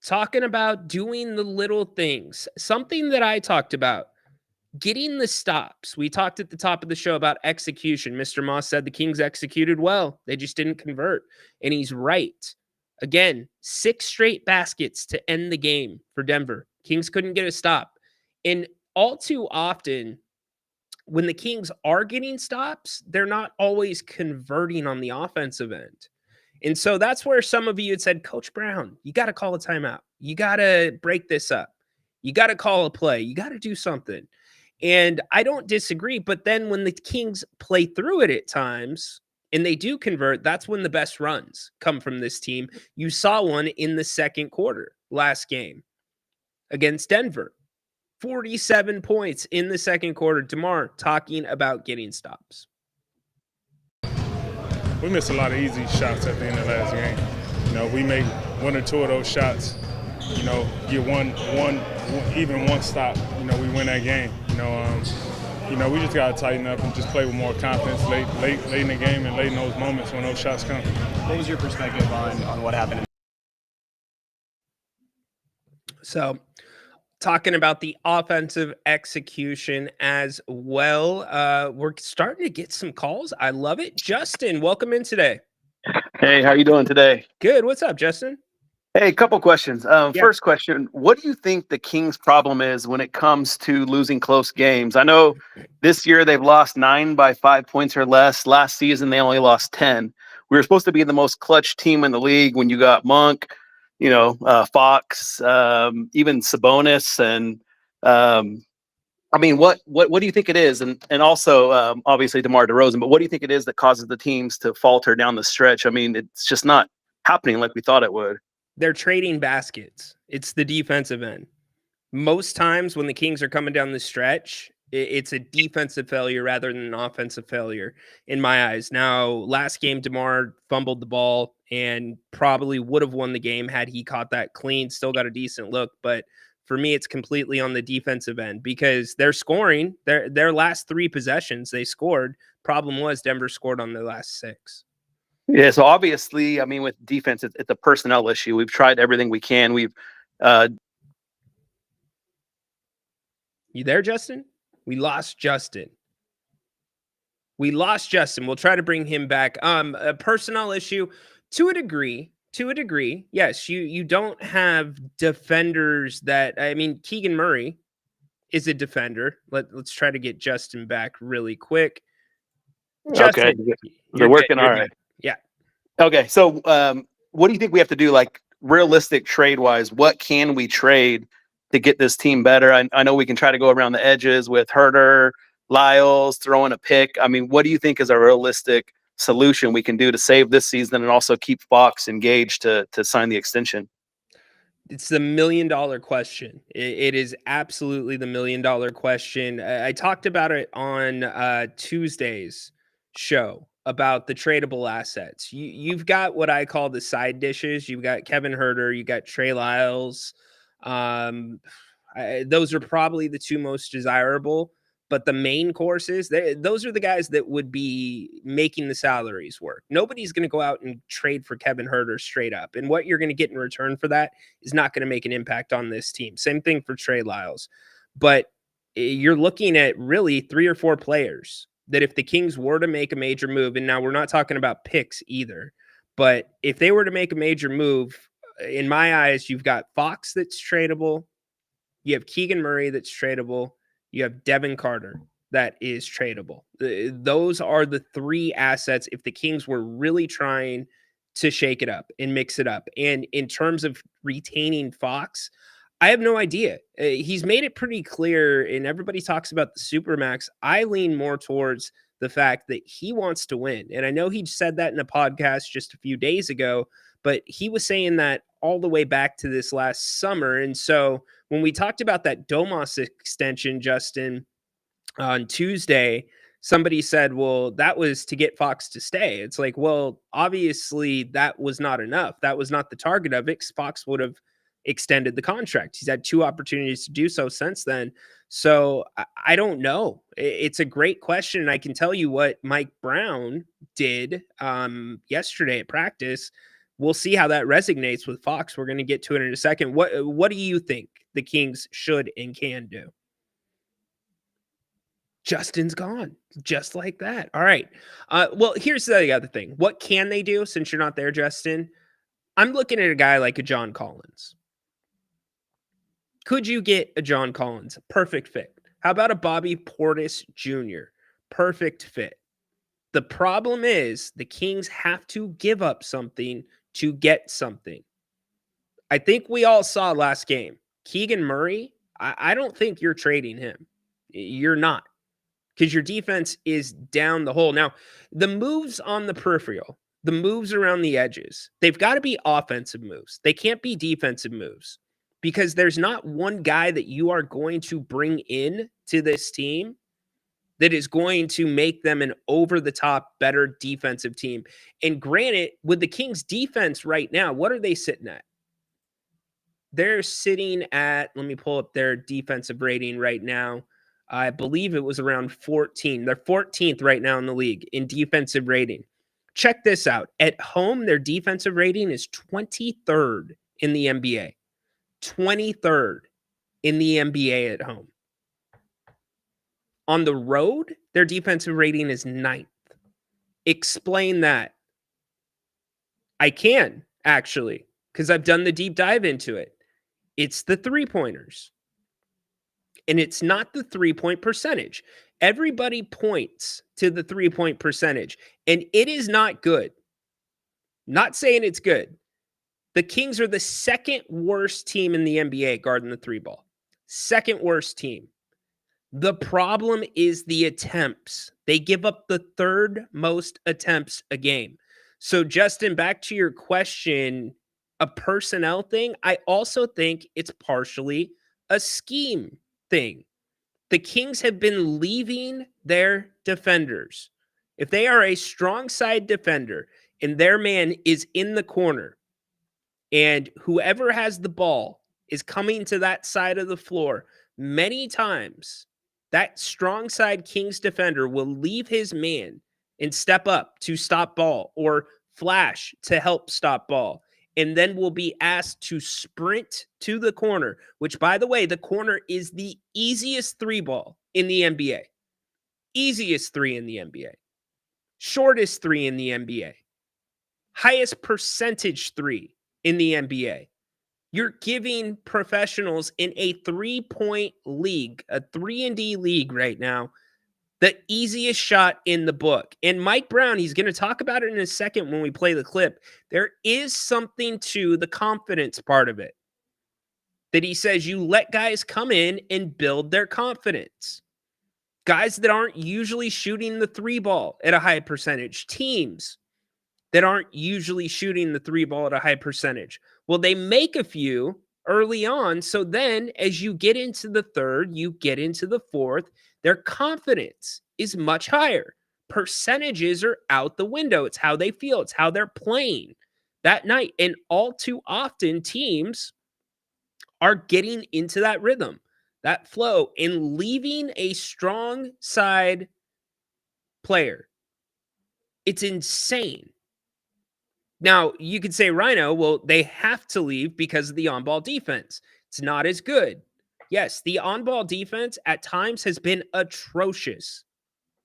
talking about doing the little things. Something that I talked about, getting the stops. We talked at the top of the show about execution. Mr. Moss said the Kings executed well. They just didn't convert. And he's right. Again, 6 straight baskets to end the game for Denver. Kings couldn't get a stop. And all too often, when the Kings are getting stops, they're not always converting on the offensive end. And so that's where some of you had said, Coach Brown, you got to call a timeout. You got to break this up. You got to call a play. You got to do something. And I don't disagree. But then when the Kings play through it at times and they do convert, that's when the best runs come from this team. You saw one in the second quarter last game against Denver. 47 points in the second quarter. DeMar talking about getting stops. We missed a lot of easy shots at the end of last game. You know, we make 1 or 2 of those shots, you know, get even one stop, you know, we win that game. You know, we just got to tighten up and just play with more confidence late in the game and late in those moments when those shots come. What was your perspective on what happened? So, talking about the offensive execution as well. We're starting to get some calls. I love it. Justin, welcome in today. Hey, how you doing today? Good. What's up, Justin? Hey, a couple questions. First question, what do you think the Kings' problem is when it comes to losing close games? I know this year they've lost 9 by 5 points or less. Last season, they only lost 10. We were supposed to be the most clutch team in the league when you got Monk, you know, Fox, even Sabonis. And I mean, what do you think it is? And also, obviously, DeMar DeRozan, but what do you think it is that causes the teams to falter down the stretch? I mean, it's just not happening like we thought it would. They're trading baskets. It's the defensive end. Most times when the Kings are coming down the stretch, it's a defensive failure rather than an offensive failure in my eyes. Now, last game, DeMar fumbled the ball and probably would have won the game had he caught that clean, still got a decent look. But for me, it's completely on the defensive end because they're scoring. Their last 3 possessions, they scored. Problem was Denver scored on their last 6. Yeah, so obviously, I mean, with defense, it's a personnel issue. We've tried everything we can. We've You there, Justin? We lost Justin. We'll try to bring him back. A personnel issue to a degree. Yes, you don't have defenders that, I mean, Keegan Murray is a defender. Let's try to get Justin back really quick. Justin, okay, they're working all right. Yeah. Okay, so what do you think we have to do, like realistic trade-wise? What can we trade to get this team better? I know we can try to go around the edges with Herter, Lyles, throwing a pick. I mean, what do you think is a realistic solution we can do to save this season and also keep Fox engaged to sign the extension? It's the $1 million question. It is absolutely the $1 million question. I talked about it on Tuesday's show about the tradable assets. You've got what I call the side dishes. You've got Kevin Herter, you got Trey Lyles. Those are probably the 2 most desirable, but the main courses, those are the guys that would be making the salaries work. Nobody's going to go out and trade for Kevin Herter straight up. And what you're going to get in return for that is not going to make an impact on this team. Same thing for Trey Lyles. But you're looking at really 3 or 4 players that if the Kings were to make a major move, and now we're not talking about picks either, but if they were to make a major move, in my eyes, you've got Fox that's tradable. You have Keegan Murray that's tradable. You have Devin Carter that is tradable. Those are the 3 assets if the Kings were really trying to shake it up and mix it up. And in terms of retaining Fox, I have no idea. He's made it pretty clear, and everybody talks about the Supermax. I lean more towards the fact that he wants to win. And I know he said that in a podcast just a few days ago, but he was saying that all the way back to this last summer. And so when we talked about that Domas extension, Justin, on Tuesday, somebody said, well, that was to get Fox to stay. It's like, well, obviously that was not enough. That was not the target of it. Fox would have extended the contract. He's had 2 opportunities to do so since then. So I don't know. It's a great question. And I can tell you what Mike Brown did yesterday at practice. we'll see how that resonates with Fox. We're going to get to it in a second. What do you think the Kings should and can do? Justin's gone just like that. All right. Well, here's the other thing. What can they do since you're not there, Justin? I'm looking at a guy like a John Collins. Could you get a John Collins? Perfect fit. How about a Bobby Portis Jr.? Perfect fit. The problem is the Kings have to give up something to get something. I think we all saw last game. Keegan Murray, I don't think you're trading him. You're not. Because your defense is down the hole. Now, the moves on the peripheral, the moves around the edges, they've got to be offensive moves. They can't be defensive moves because there's not one guy that you are going to bring in to this team that is going to make them an over-the-top, better defensive team. And granted, with the Kings' defense right now, what are they sitting at? They're sitting at, let me pull up their defensive rating right now. I believe it was around 14. They're 14th right now in the league in defensive rating. Check this out. At home, their defensive rating is 23rd in the NBA. 23rd in the NBA at home. On the road, their defensive rating is 9th. Explain that. I can, actually, because I've done the deep dive into it. It's the three-pointers. And it's not the three-point percentage. Everybody points to the three-point percentage, and it is not good. Not saying it's good. The Kings are the second worst team in the NBA guarding the three ball. Second worst team. The problem is the attempts. They give up the third most attempts a game. So, Justin, back to your question, a personnel thing, I also think it's partially a scheme thing. The Kings have been leaving their defenders. If they are a strong side defender and their man is in the corner and whoever has the ball is coming to that side of the floor, many times that strong side Kings defender will leave his man and step up to stop ball or flash to help stop ball. And then will be asked to sprint to the corner, which, by the way, the corner is the easiest three ball in the NBA. Easiest three in the NBA. Shortest three in the NBA. Highest percentage three in the NBA. You're giving professionals in a 3-point league, a 3-and-D league right now, the easiest shot in the book. And Mike Brown, he's going to talk about it in a second when we play the clip. There is something to the confidence part of it. That he says you let guys come in and build their confidence. Guys that aren't usually shooting the three ball at a high percentage. Teams that aren't usually shooting the three ball at a high percentage. Well, they make a few early on. So then as you get into the third, you get into the fourth, their confidence is much higher. Percentages are out the window. It's how they feel. It's how they're playing that night. And all too often, teams are getting into that rhythm, that flow, and leaving a strong side player. It's insane. Now, you could say, Rhino, well, they have to leave because of the on-ball defense. It's not as good. Yes, the on-ball defense at times has been atrocious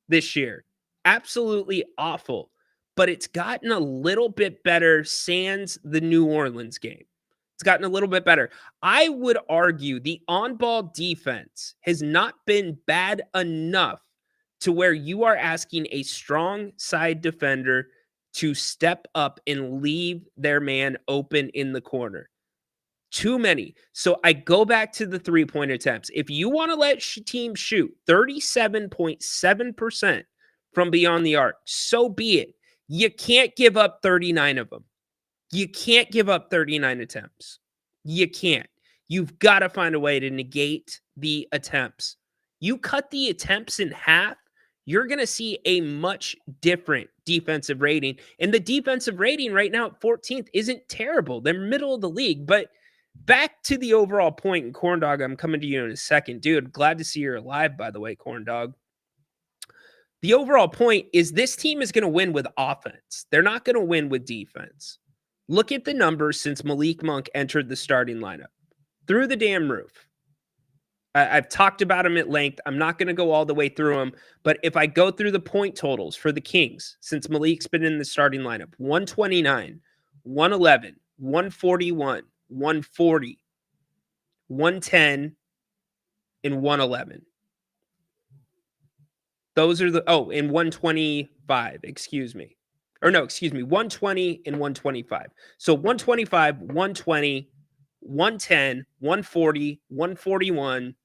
this year. Absolutely awful. But it's gotten a little bit better sans the New Orleans game. It's gotten a little bit better. I would argue the on-ball defense has not been bad enough to where you are asking a strong side defender to step up and leave their man open in the corner. Too many. So I go back to the three-point attempts. If you want to let teams shoot 37.7% from beyond the arc, so be it. You can't give up 39 of them. You can't give up 39 attempts. You can't. You've got to find a way to negate the attempts. You cut the attempts in half, you're going to see a much different defensive rating. And the defensive rating right now at 14th isn't terrible. They're middle of the league. But back to the overall point, and Corn Dog, I'm coming to you in a second. Dude, glad to see you're alive, by the way, Corn Dog. The overall point is this team is going to win with offense. They're not going to win with defense. Look at the numbers since Malik Monk entered the starting lineup. Through the damn roof. I've talked about him at length. I'm not going to go all the way through them, but if I go through the point totals for the Kings since Malik's been in the starting lineup, 129, 111, 141, 140, 110, and 111. Those are the, and 125, excuse me. Or no, excuse me, 120 and 125. So 125, 120, 110, 140, 141,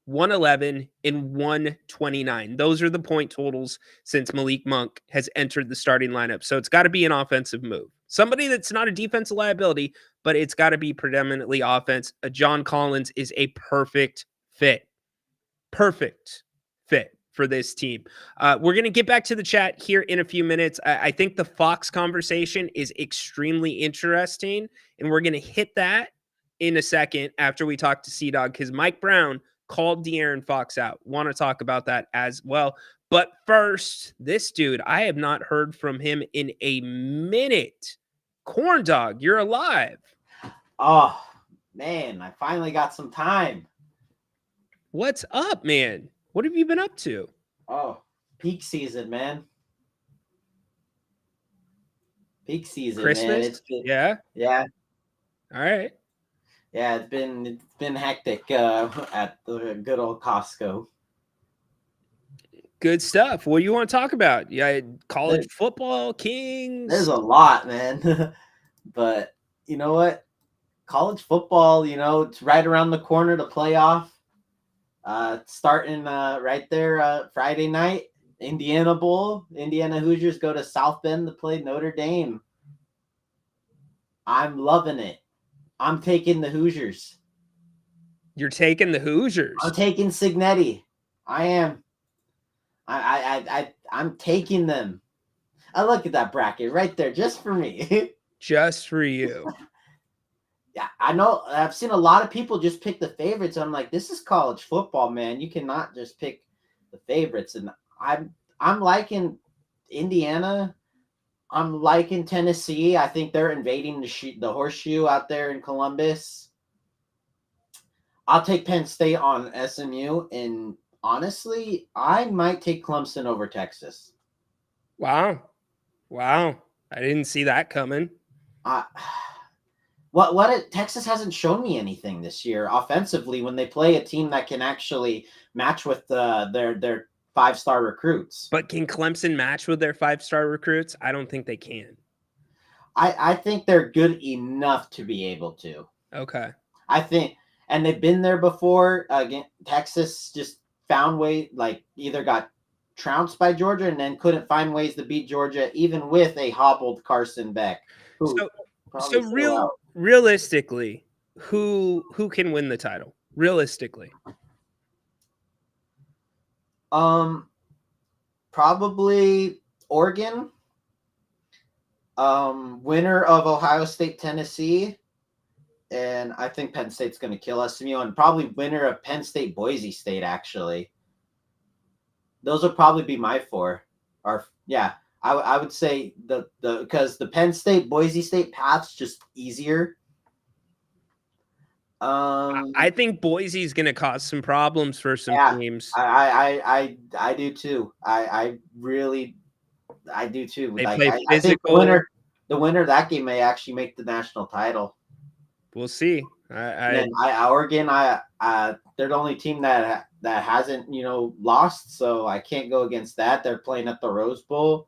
111, and 129. Those are the point totals since Malik Monk has entered the starting lineup. So it's got to be an offensive move. Somebody that's not a defensive liability, but it's got to be predominantly offense. John Collins is a perfect fit. Perfect fit for this team. We're going to get back to the chat here in a few minutes. I think the Fox conversation is extremely interesting, and we're going to hit that in a second after we talk to C-Dog, because Mike Brown called De'Aaron Fox out. Want to talk about that as well. But first, this dude, I have not heard from him in a minute. Corn Dog, you're alive. Oh, man, I finally got some time. What's up, man? What have you been up to? Oh, peak season, man. Peak season, Christmas? man. It's been, yeah. All right. Yeah, it's been hectic at the good old Costco. Good stuff. What do you want to talk about? Yeah, college football, Kings. There's a lot, man. But you know what? College football, it's right around the corner, the playoff. Starting right there Friday night, Indiana Bowl. Indiana Hoosiers go to South Bend to play Notre Dame. I'm loving it. I'm taking the Hoosiers. You're taking the Hoosiers. I'm taking Signetti. I am. I'm taking them. I look at that bracket right there, just for me. Just for you. Yeah, I know. I've seen a lot of people just pick the favorites. I'm like, this is college football, man. You cannot just pick the favorites. And I'm liking Indiana. I'm liking Tennessee. I think they're invading the horseshoe out there in Columbus. I'll take Penn State on SMU. And honestly, I might take Clemson over Texas. Wow. I didn't see that coming. Texas hasn't shown me anything this year offensively when they play a team that can actually match with their 5-star recruits. But can Clemson match with their 5-star recruits? I don't think they can. I think they're good enough to be able to. Okay. I think, and they've been there before. Again, Texas just found either got trounced by Georgia and then couldn't find ways to beat Georgia, even with a hobbled Carson Beck. Realistically, who can win the title? Realistically. Probably Oregon. Winner of Ohio State, Tennessee. And I think Penn State's going to kill SMU, and probably winner of Penn State, Boise State, actually. Those would probably be my 4. I would say because the Penn State, Boise State path's just easier. I think Boise's going to cause some problems for some teams. I do too. I do too. They like, play I physical. think the winner of that game may actually make the national title. We'll see. Oregon, they're the only team that hasn't lost, so I can't go against that. They're playing at the Rose Bowl.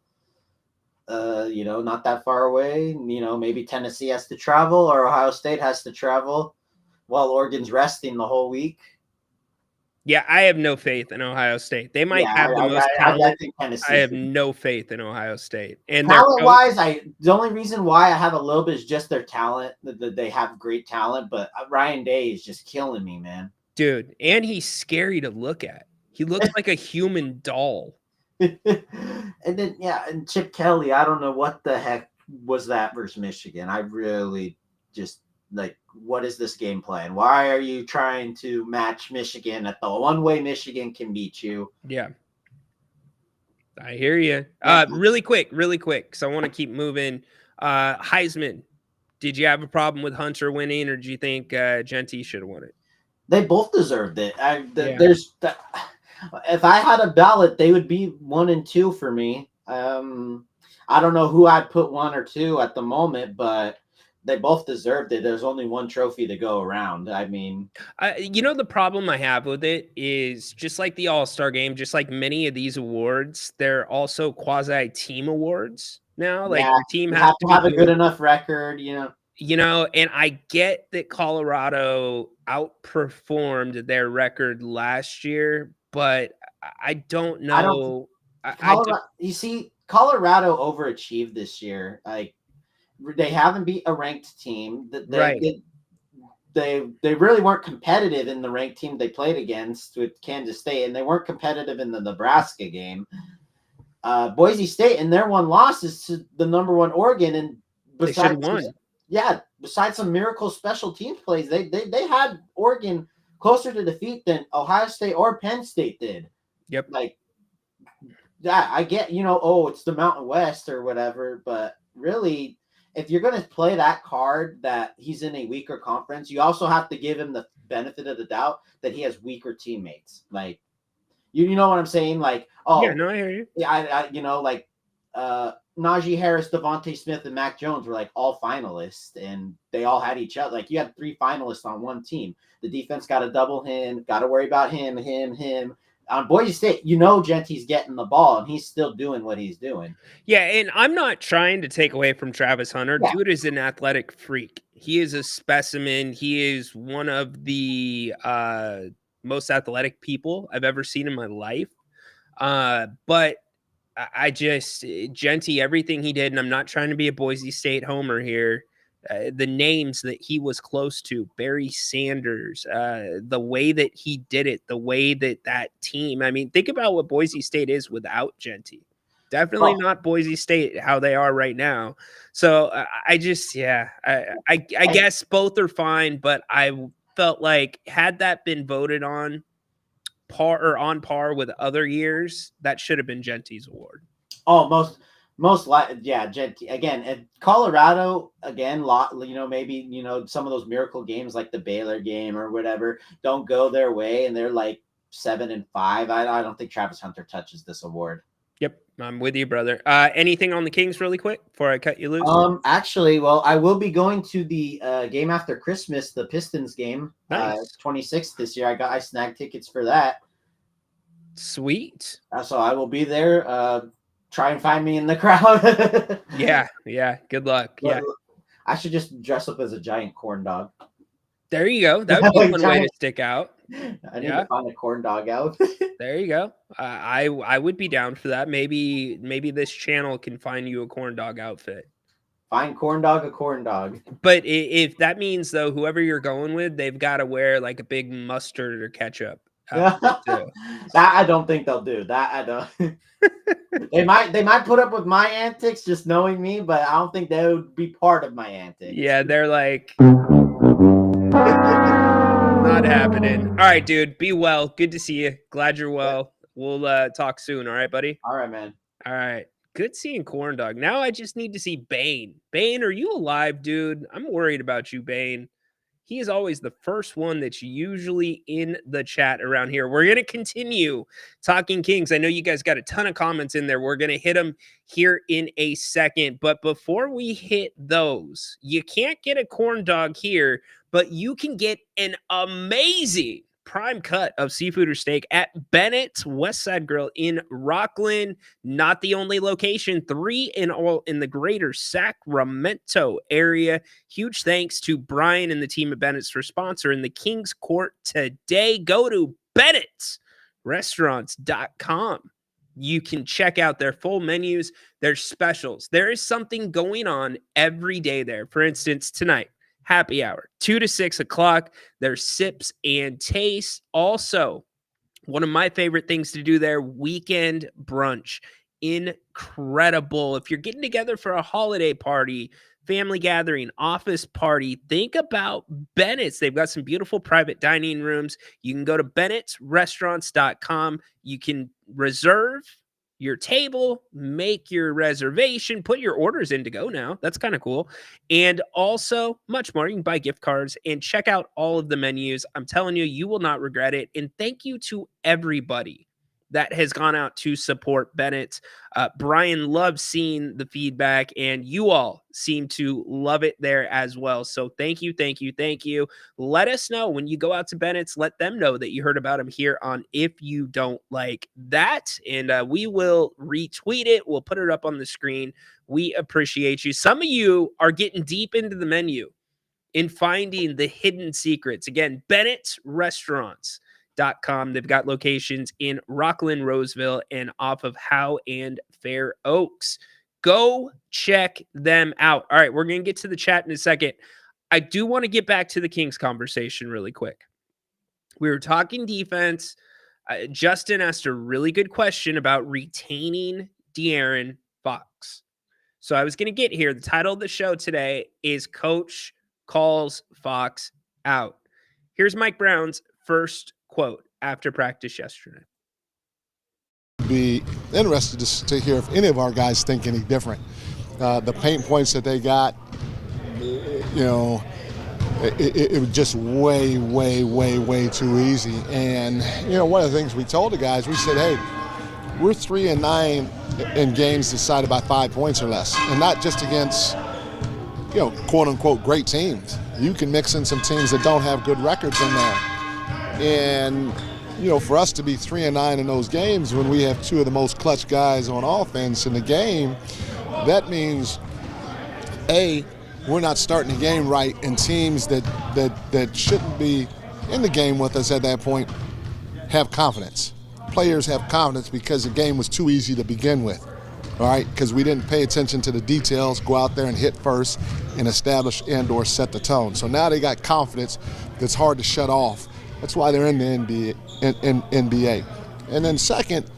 Not that far away. Maybe Tennessee has to travel or Ohio State has to travel while Oregon's resting the whole week. Yeah, I have no faith in Ohio State. They might have the most talent. I have no faith in Ohio State. And talent-wise, the only reason why I have a little bit is just their talent. They have great talent, but Ryan Day is just killing me, man. Dude, and he's scary to look at. He looks like a human doll. And then, and Chip Kelly, I don't know what the heck was that versus Michigan. I really just, what is this game plan? Why are you trying to match Michigan at the one way Michigan can beat you? Yeah. I hear you. Really quick, because I want to keep moving. Heisman Did you have a problem with Hunter winning, or do you think Genty should have won it? They both deserved it. Yeah. If I had a ballot, they would be 1 and 2 for me. I don't know who I'd put 1 or 2 at the moment, but they both deserved it. There's only one trophy to go around. I mean, the problem I have with it is just like the All-Star game, just like many of these awards, they're also quasi-team awards now. Like yeah, your team you has have to to have a be good doing, enough record, and I get that Colorado outperformed their record last year, but I don't I don't know. Colorado, you see, Colorado overachieved this year. Like they haven't beat a ranked team. Right. They really weren't competitive in the ranked team they played against with Kansas State, and they weren't competitive in the Nebraska game. Boise State and their one loss is to the number 1 Oregon, and they should have won. Besides some miracle special teams plays, they had Oregon closer to defeat than Ohio State or Penn State did. Yep. Like that, I get, it's the Mountain West or whatever, but really, if you're going to play that card that he's in a weaker conference, you also have to give him the benefit of the doubt that he has weaker teammates. Like, you know what I'm saying? Like, yeah, no, I hear you. Yeah, Najee Harris, Devontae Smith, and Mac Jones were like all finalists, and they all had each other. Like, you had 3 finalists on one team. The defense got to double him, got to worry about him. On Boise State, Genty's getting the ball, and he's still doing what he's doing. Yeah, and I'm not trying to take away from Travis Hunter. Yeah. Dude is an athletic freak. He is a specimen. He is one of the most athletic people I've ever seen in my life. But I just, Genty, everything he did, and I'm not trying to be a Boise State homer here, the names that he was close to, Barry Sanders, the way that he did it, the way that team, I mean, think about what Boise State is without Genty. Definitely not Boise State, how they are right now. So I guess both are fine, but I felt like had that been voted on par with other years, that should have been Genty's award. Oh, most likely, yeah. Genty again, and Colorado again. Maybe some of those miracle games like the Baylor game or whatever don't go their way, and they're like 7-5. I don't think Travis Hunter touches this award. Yep, I'm with you, brother. Anything on the Kings really quick before I cut you loose? Actually, well, I will be going to the game after Christmas, the Pistons game, nice. 26th this year. I snagged tickets for that. Sweet. So I will be there. Try and find me in the crowd. Yeah. Good luck. Yeah. I should just dress up as a giant corn dog. There you go. That would be one way to stick out. I need to find a corn dog out. There you go. I would be down for that. Maybe this channel can find you a corn dog outfit. Find corn dog a corn dog. But if that means though, whoever you're going with, they've got to wear like a big mustard or ketchup. That I don't think they'll do. That I don't. They might put up with my antics, just knowing me, but I don't think they would be part of my antics. Yeah, they're like not happening. All right, dude. Be well. Good to see you. Glad you're well. We'll talk soon. All right, buddy. All right, man. All right. Good seeing Corn Dog. Now I just need to see Bane. Bane, are you alive, dude? I'm worried about you, Bane. He is always the first one that's usually in the chat around here. We're going to continue talking Kings. I know you guys got a ton of comments in there. We're going to hit them here in a second. But before we hit those, you can't get a corn dog here, but you can get an amazing prime cut of seafood or steak at Bennett's West Side Grill in Rockland. Not the only location, 3 in all in the greater Sacramento area. Huge thanks to Brian and the team at Bennett's for sponsoring the Kings Court today. Go to Bennett'sRestaurants.com. You can check out their full menus, their specials. There is something going on every day there. For instance, tonight, happy hour, 2 to 6 o'clock. There's sips and tastes. Also, one of my favorite things to do there, weekend brunch. Incredible. If you're getting together for a holiday party, family gathering, office party, think about Bennett's. They've got some beautiful private dining rooms. You can go to Bennett'sRestaurants.com. You can reserve your table, make your reservation, put your orders in to go now. That's kind of cool. And also much more. You can buy gift cards and check out all of the menus. I'm telling you, you will not regret it. And thank you to everybody that has gone out to support Bennett. Brian loves seeing the feedback, and you all seem to love it there as well. So thank you, thank you, thank you. Let us know when you go out to Bennett's. Let them know that you heard about him here on If You Don't Like That, and we will retweet it. We'll put it up on the screen. We appreciate you. Some of you are getting deep into the menu in finding the hidden secrets. Again, Bennett's Restaurants. They've got locations in Rockland, Roseville, and off of Howe and Fair Oaks. Go check them out. All right, we're going to get to the chat in a second. I do want to get back to the Kings conversation really quick. We were talking defense. Justin asked a really good question about retaining De'Aaron Fox. So I was going to get here. The title of the show today is Coach Calls Fox Out. Here's Mike Brown's first quote after practice yesterday. Be interested to hear if any of our guys think any different. The paint points that they got, you know, it was just way too easy. And, you know, one of the things we told the guys, we said, hey, we're 3-9 in games decided by 5 points or less, and not just against, you know, quote unquote great teams. You can mix in some teams that don't have good records in there. And, you know, for us to be 3-9 in those games when we have two of the most clutch guys on offense in the game, that means, A, we're not starting the game right, and teams that shouldn't be in the game with us at that point have confidence. Players have confidence because the game was too easy to begin with, all right, because we didn't pay attention to the details, go out there and hit first and establish and or set the tone. So now they got confidence that's hard to shut off. That's why they're in the NBA. And then second,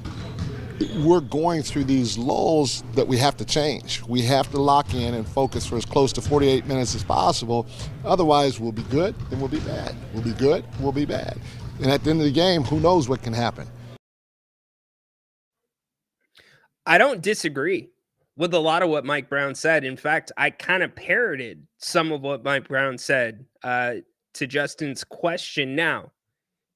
we're going through these lulls that we have to change. We have to lock in and focus for as close to 48 minutes as possible. Otherwise, we'll be good, then we'll be bad. We'll be good, we'll be bad. And at the end of the game, who knows what can happen? I don't disagree with a lot of what Mike Brown said. In fact, I kind of parroted some of what Mike Brown said to Justin's question. Now,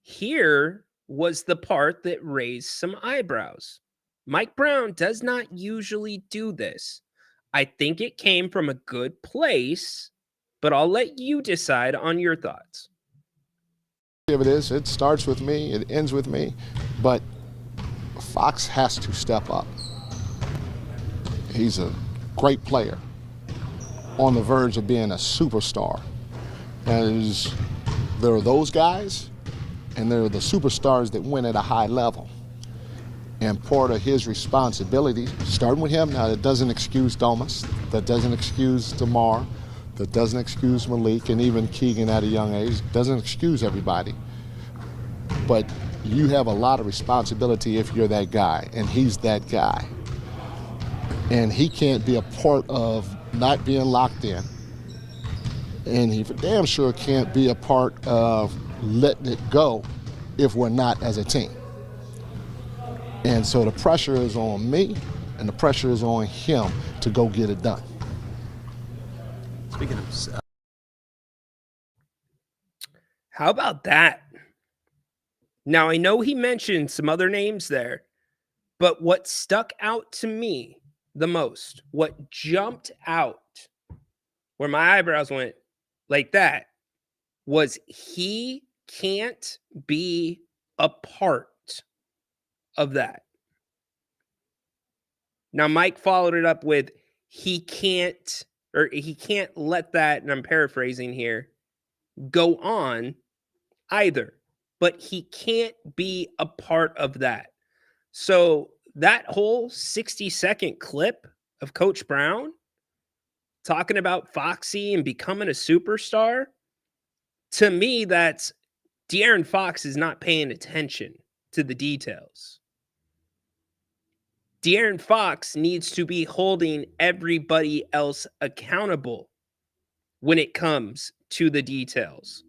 here was the part that raised some eyebrows. Mike Brown does not usually do this. I think it came from a good place, but I'll let you decide on your thoughts. If it is, it starts with me, it ends with me, but Fox has to step up. He's a great player on the verge of being a superstar. And there are those guys, and there are the superstars that win at a high level. And part of his responsibility, starting with him, now that doesn't excuse Domas, that doesn't excuse DeMar, that doesn't excuse Malik, and even Keegan at a young age, doesn't excuse everybody. But you have a lot of responsibility if you're that guy, and he's that guy. And he can't be a part of not being locked in. And he for damn sure can't be a part of letting it go if we're not as a team. And so the pressure is on me, and the pressure is on him to go get it done. Speaking of, how about that? Now, I know he mentioned some other names there, but what stuck out to me the most, what jumped out, where my eyebrows went like that, was he can't be a part of that. Now, Mike followed it up with he can't let that, and I'm paraphrasing here, go on either, but he can't be a part of that. So that whole 60-second clip of Coach Brown talking about Foxy and becoming a superstar, to me, that's De'Aaron Fox is not paying attention to the details. De'Aaron Fox needs to be holding everybody else accountable when it comes to the details.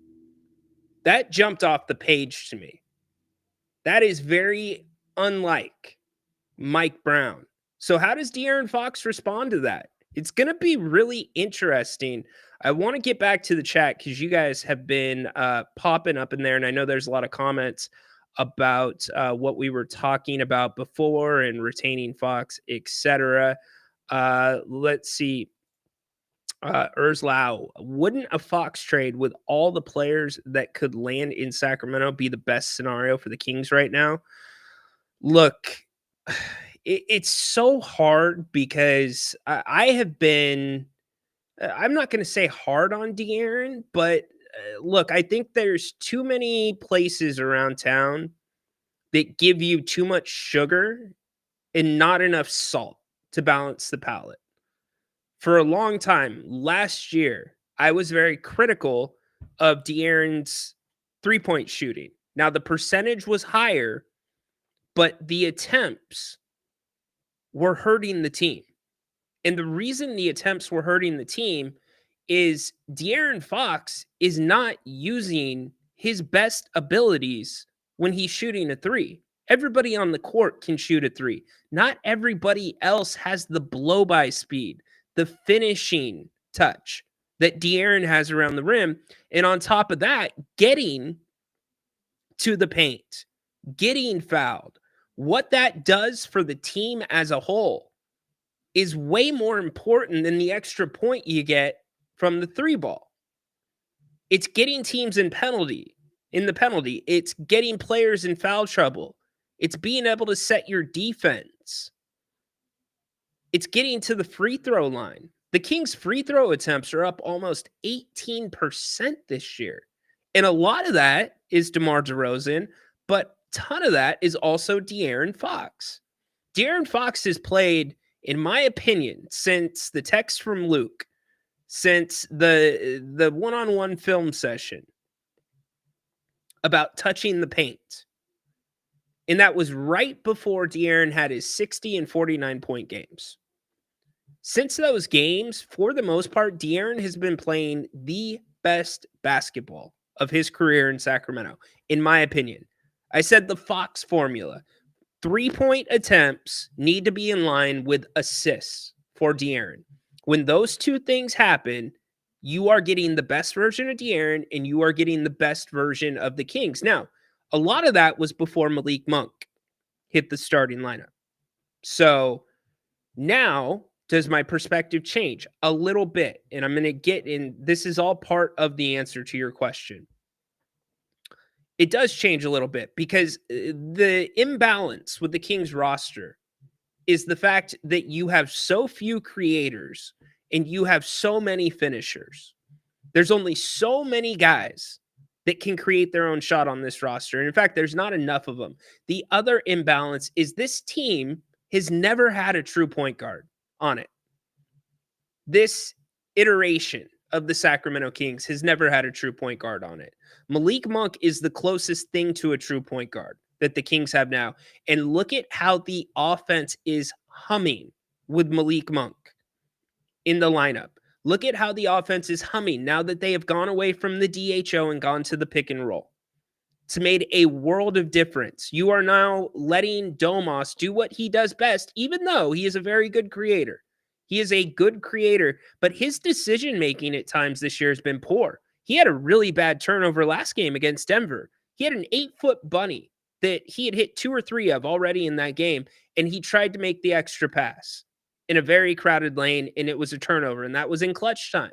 That jumped off the page to me. That is very unlike Mike Brown. So how does De'Aaron Fox respond to that? It's going to be really interesting. I want to get back to the chat because you guys have been popping up in there, and I know there's a lot of comments about what we were talking about before and retaining Fox, etc. Let's see. Erzlau, wouldn't a Fox trade with all the players that could land in Sacramento be the best scenario for the Kings right now? Look, it's so hard because I have been, I'm not going to say hard on De'Aaron, but look, I think there's too many places around town that give you too much sugar and not enough salt to balance the palate. For a long time, last year, I was very critical of De'Aaron's three-point shooting. Now, the percentage was higher, but the attempts were hurting the team. And the reason the attempts were hurting the team is De'Aaron Fox is not using his best abilities when he's shooting a three. Everybody on the court can shoot a three. Not everybody else has the blow-by speed, the finishing touch that De'Aaron has around the rim. And on top of that, getting to the paint, getting fouled, what that does for the team as a whole is way more important than the extra point you get from the three ball. It's getting teams in the penalty. It's getting players in foul trouble. It's being able to set your defense. It's getting to the free throw line. The Kings' free throw attempts are up almost 18% this year. And a lot of that is DeMar DeRozan, but a ton of that is also De'Aaron Fox. De'Aaron Fox has played, in my opinion, since the text from Luke, since the one-on-one film session about touching the paint. And that was right before De'Aaron had his 60 and 49-point games. Since those games, for the most part, De'Aaron has been playing the best basketball of his career in Sacramento, in my opinion. I said the Fox formula. 3-point attempts need to be in line with assists for De'Aaron. When those two things happen, you are getting the best version of De'Aaron and you are getting the best version of the Kings. Now, a lot of that was before Malik Monk hit the starting lineup. So now, does my perspective change? A little bit. And I'm going to get in. This is all part of the answer to your question. It does change a little bit because the imbalance with the Kings roster is the fact that you have so few creators and you have so many finishers. There's only so many guys that can create their own shot on this roster. And in fact, there's not enough of them. The other imbalance is this team has never had a true point guard on it. This iteration of the Sacramento Kings has never had a true point guard on it. Malik Monk is the closest thing to a true point guard that the Kings have now. And look at how the offense is humming with Malik Monk in the lineup. Look at how the offense is humming now that they have gone away from the DHO and gone to the pick and roll. It's made a world of difference. You are now letting Domas do what he does best, even though he is a very good creator. He is a good creator, but his decision-making at times this year has been poor. He had a really bad turnover last game against Denver. He had an 8-foot bunny that he had hit 2 or 3 of already in that game, and he tried to make the extra pass in a very crowded lane, and it was a turnover, and that was in clutch time.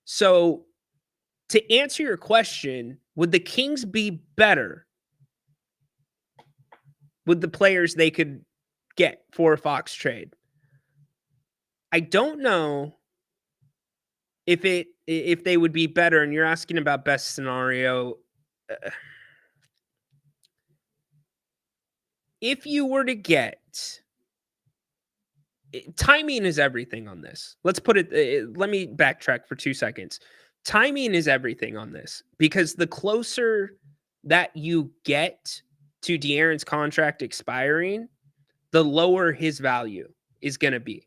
So, to answer your question, would the Kings be better with the players they could get for a Fox trade? I don't know if they would be better, and you're asking about best scenario. If you were to get timing is everything on this. Let's put it. Let me backtrack for 2 seconds. Timing is everything on this because the closer that you get to De'Aaron's contract expiring, the lower his value is going to be.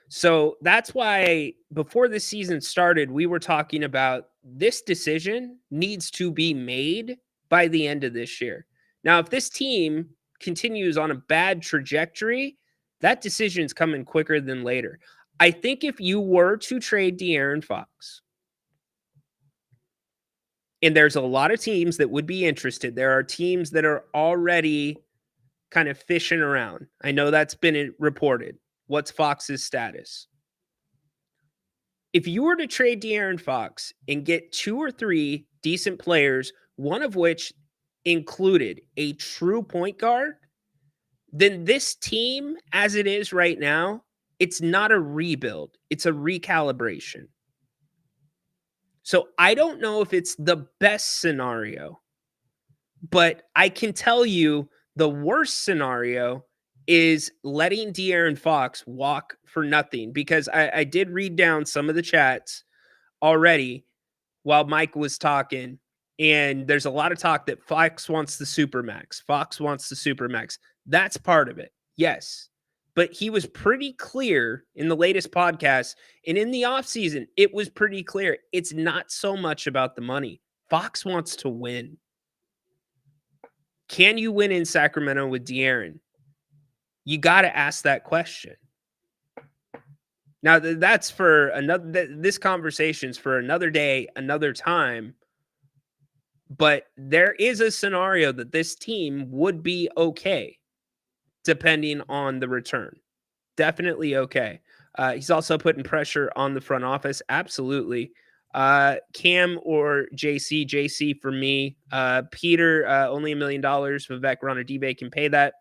So that's why before the season started, we were talking about this decision needs to be made by the end of this year. Now, if this team continues on a bad trajectory, that decision's coming quicker than later. I think if you were to trade De'Aaron Fox, and there's a lot of teams that would be interested. There are teams that are already kind of fishing around. I know that's been reported. What's Fox's status? If you were to trade De'Aaron Fox and get 2 or 3 decent players, one of which included a true point guard, then this team, as it is right now, it's not a rebuild. It's a recalibration. So I don't know if it's the best scenario, but I can tell you the worst scenario is letting De'Aaron Fox walk for nothing, because I did read down some of the chats already while Mike was talking, and there's a lot of talk that Fox wants the Supermax. Fox wants the Supermax. That's part of it, yes. But he was pretty clear in the latest podcast, and in the offseason, it was pretty clear. It's not so much about the money. Fox wants to win. Can you win in Sacramento with De'Aaron? You got to ask that question. Now, that's for another, this conversation's for another day, another time. But there is a scenario that this team would be okay, depending on the return. Definitely okay. He's also putting pressure on the front office. Absolutely. Cam or JC? JC for me. Peter, only $1 million. Vivek Ranadive can pay that.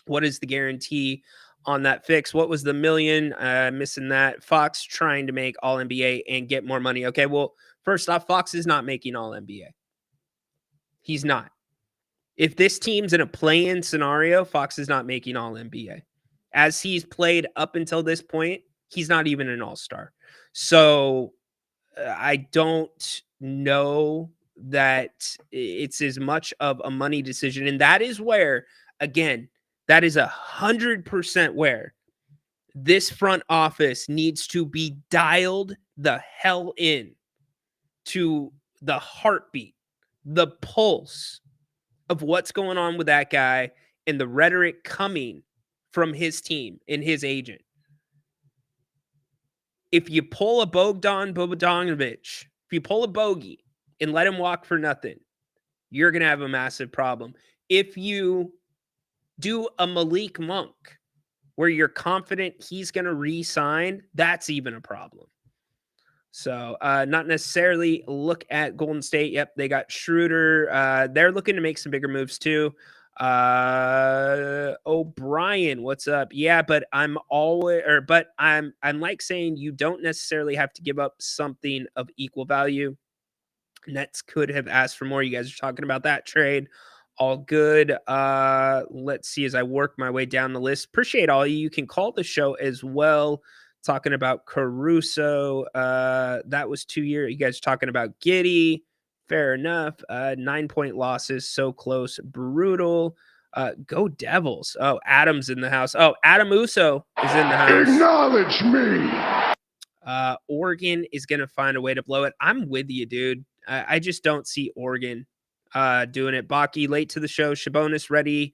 What is the guarantee on that fix? What was the million? Missing that. Fox trying to make all NBA and get more money. Okay, well, first off, Fox is not making all NBA. He's not. If this team's in a play-in scenario, Fox is not making all NBA. As he's played up until this point, he's not even an all-star. So I don't know that it's as much of a money decision. And that is where, again, that is 100% where this front office needs to be dialed the hell in to the heartbeat, the pulse of what's going on with that guy and the rhetoric coming from his team and his agent. If you pull a Bogdanovic, if you pull a bogey and let him walk for nothing, you're going to have a massive problem. If you do a Malik Monk where you're confident he's going to re-sign, that's even a problem. So not necessarily look at Golden State. Yep, they got Schroeder. They're looking to make some bigger moves too. O'Brien, what's up? Yeah, but I'm like saying you don't necessarily have to give up something of equal value. Nets could have asked for more. You guys are talking about that trade. All good. Let's see as I work my way down the list. Appreciate all you. You can call the show as well. Talking about Caruso. That was 2 years. You guys are talking about Giddey. Fair enough. 9-point losses. So close. Brutal. Go Devils. Oh, Adam's in the house. Oh, Adam Uso is in the house. Acknowledge me. Oregon is going to find a way to blow it. I'm with you, dude. I just don't see Oregon doing it. Baki, late to the show. Sabonis ready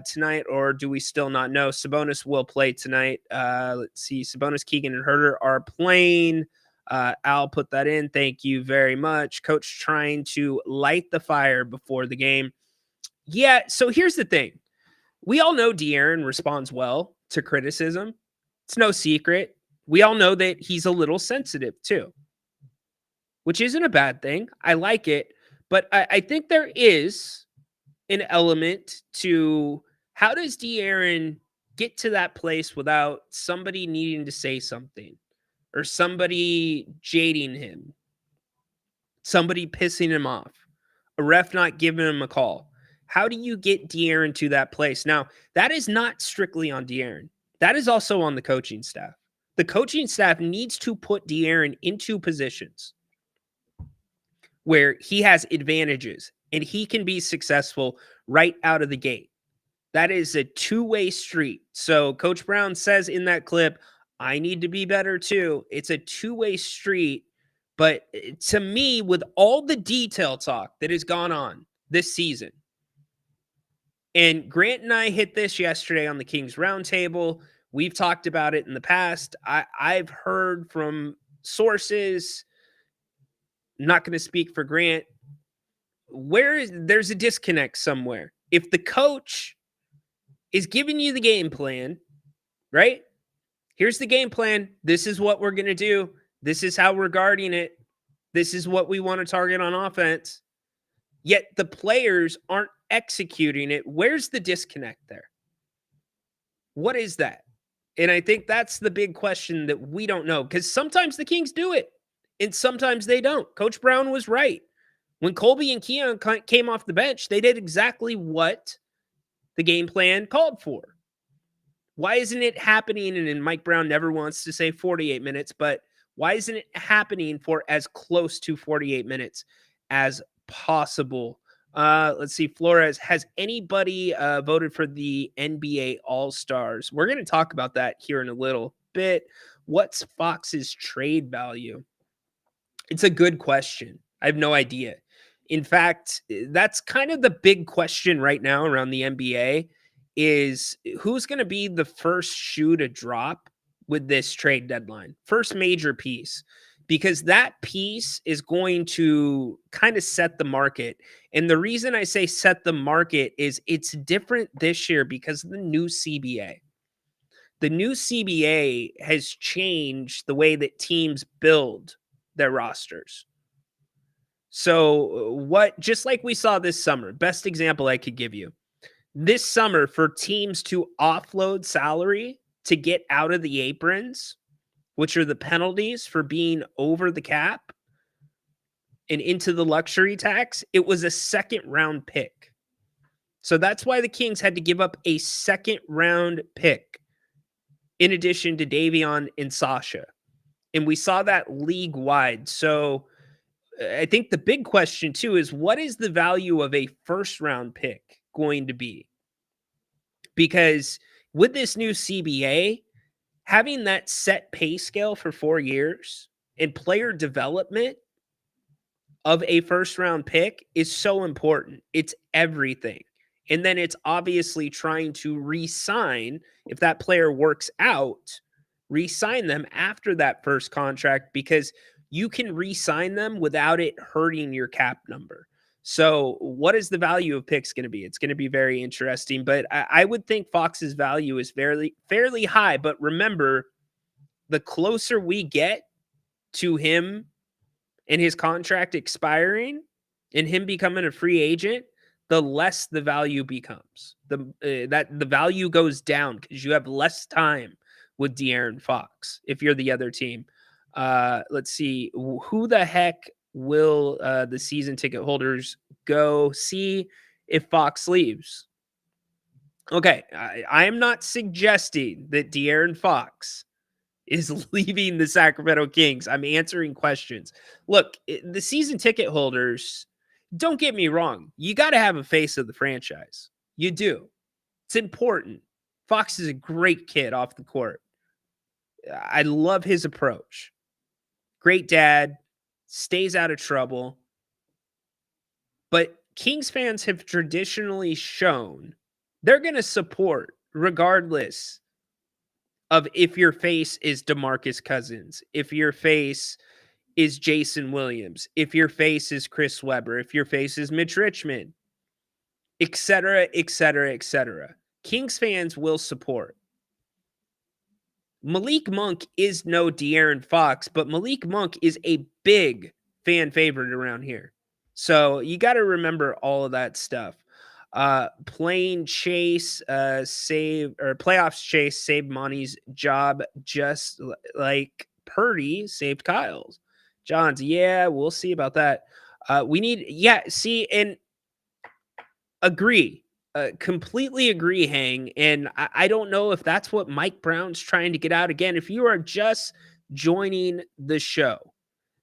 tonight, or do we still not know? Sabonis will play tonight. Let's see. Sabonis, Keegan, and Herter are playing. I'll put that in. Thank you very much. Coach trying to light the fire before the game. Yeah, so here's the thing. We all know De'Aaron responds well to criticism. It's no secret. We all know that he's a little sensitive too, which isn't a bad thing. I like it. But I think there is an element to how does De'Aaron get to that place without somebody needing to say something or somebody jading him, somebody pissing him off, a ref not giving him a call. How do you get De'Aaron to that place? Now, that is not strictly on De'Aaron. That is also on the coaching staff. The coaching staff needs to put De'Aaron into positions where he has advantages and he can be successful right out of the gate. That is a two-way street. So Coach Brown says in that clip, I need to be better too. It's a two-way street. But to me, with all the detail talk that has gone on this season, And Grant and I hit this yesterday on the Kings Roundtable. We've talked about it in the past. I've heard from sources, I'm not going to speak for Grant, there's a disconnect somewhere. If the coach is giving you the game plan, right? Here's the game plan. This is what we're going to do. This is how we're guarding it. This is what we want to target on offense. Yet the players aren't executing it. Where's the disconnect there? What is that? And I think that's the big question that we don't know, because sometimes the Kings do it and sometimes they don't. Coach Brown was right. When Colby and Keon came off the bench, they did exactly what the game plan called for. Why isn't it happening? And Mike Brown never wants to say 48 minutes, but why isn't it happening for as close to 48 minutes as possible? Let's see. Flores, has anybody voted for the NBA All-Stars? We're going to talk about that here in a little bit. What's Fox's trade value? It's a good question. I have no idea. In fact, that's kind of the big question right now around the NBA is who's going to be the first shoe to drop with this trade deadline, first major piece, because that piece is going to kind of set the market. And the reason I say set the market is it's different this year because of the new CBA. The new CBA has changed the way that teams build their rosters. So just like we saw this summer, best example I could give you, this summer for teams to offload salary to get out of the aprons, which are the penalties for being over the cap and into the luxury tax, it was a second round pick. So that's why the Kings had to give up a second round pick in addition to Davion and Sasha. And we saw that league wide. So I think the big question too is what is the value of a first round pick going to be? Because with this new CBA, having that set pay scale for 4 years and player development of a first round pick is so important. It's everything. And then it's obviously trying to re-sign, if that player works out, re-sign them after that first contract, because you can re-sign them without it hurting your cap number. So what is the value of picks going to be? It's going to be very interesting, but I would think Fox's value is fairly high. But remember, the closer we get to him and his contract expiring and him becoming a free agent, the less the value becomes. The value goes down because you have less time with De'Aaron Fox if you're the other team. Let's see. Who the heck will the season ticket holders go see if Fox leaves? Okay, I am not suggesting that De'Aaron Fox is leaving the Sacramento Kings. I'm answering questions. Look, the season ticket holders, don't get me wrong. You got to have a face of the franchise. You do. It's important. Fox is a great kid off the court. I love his approach. Great dad, stays out of trouble. But Kings fans have traditionally shown they're going to support regardless of if your face is DeMarcus Cousins, if your face is Jason Williams, if your face is Chris Webber, if your face is Mitch Richmond, et cetera, et cetera, et cetera. Kings fans will support. Malik Monk is no De'Aaron Fox, but Malik Monk is a big fan favorite around here. So you got to remember all of that stuff. Playoffs Chase saved Monty's job just like Purdy saved Kyle's. Johns, yeah, we'll see about that. And agree. Completely agree, Hang. And I don't know if that's what Mike Brown's trying to get out. Again, if you are just joining the show,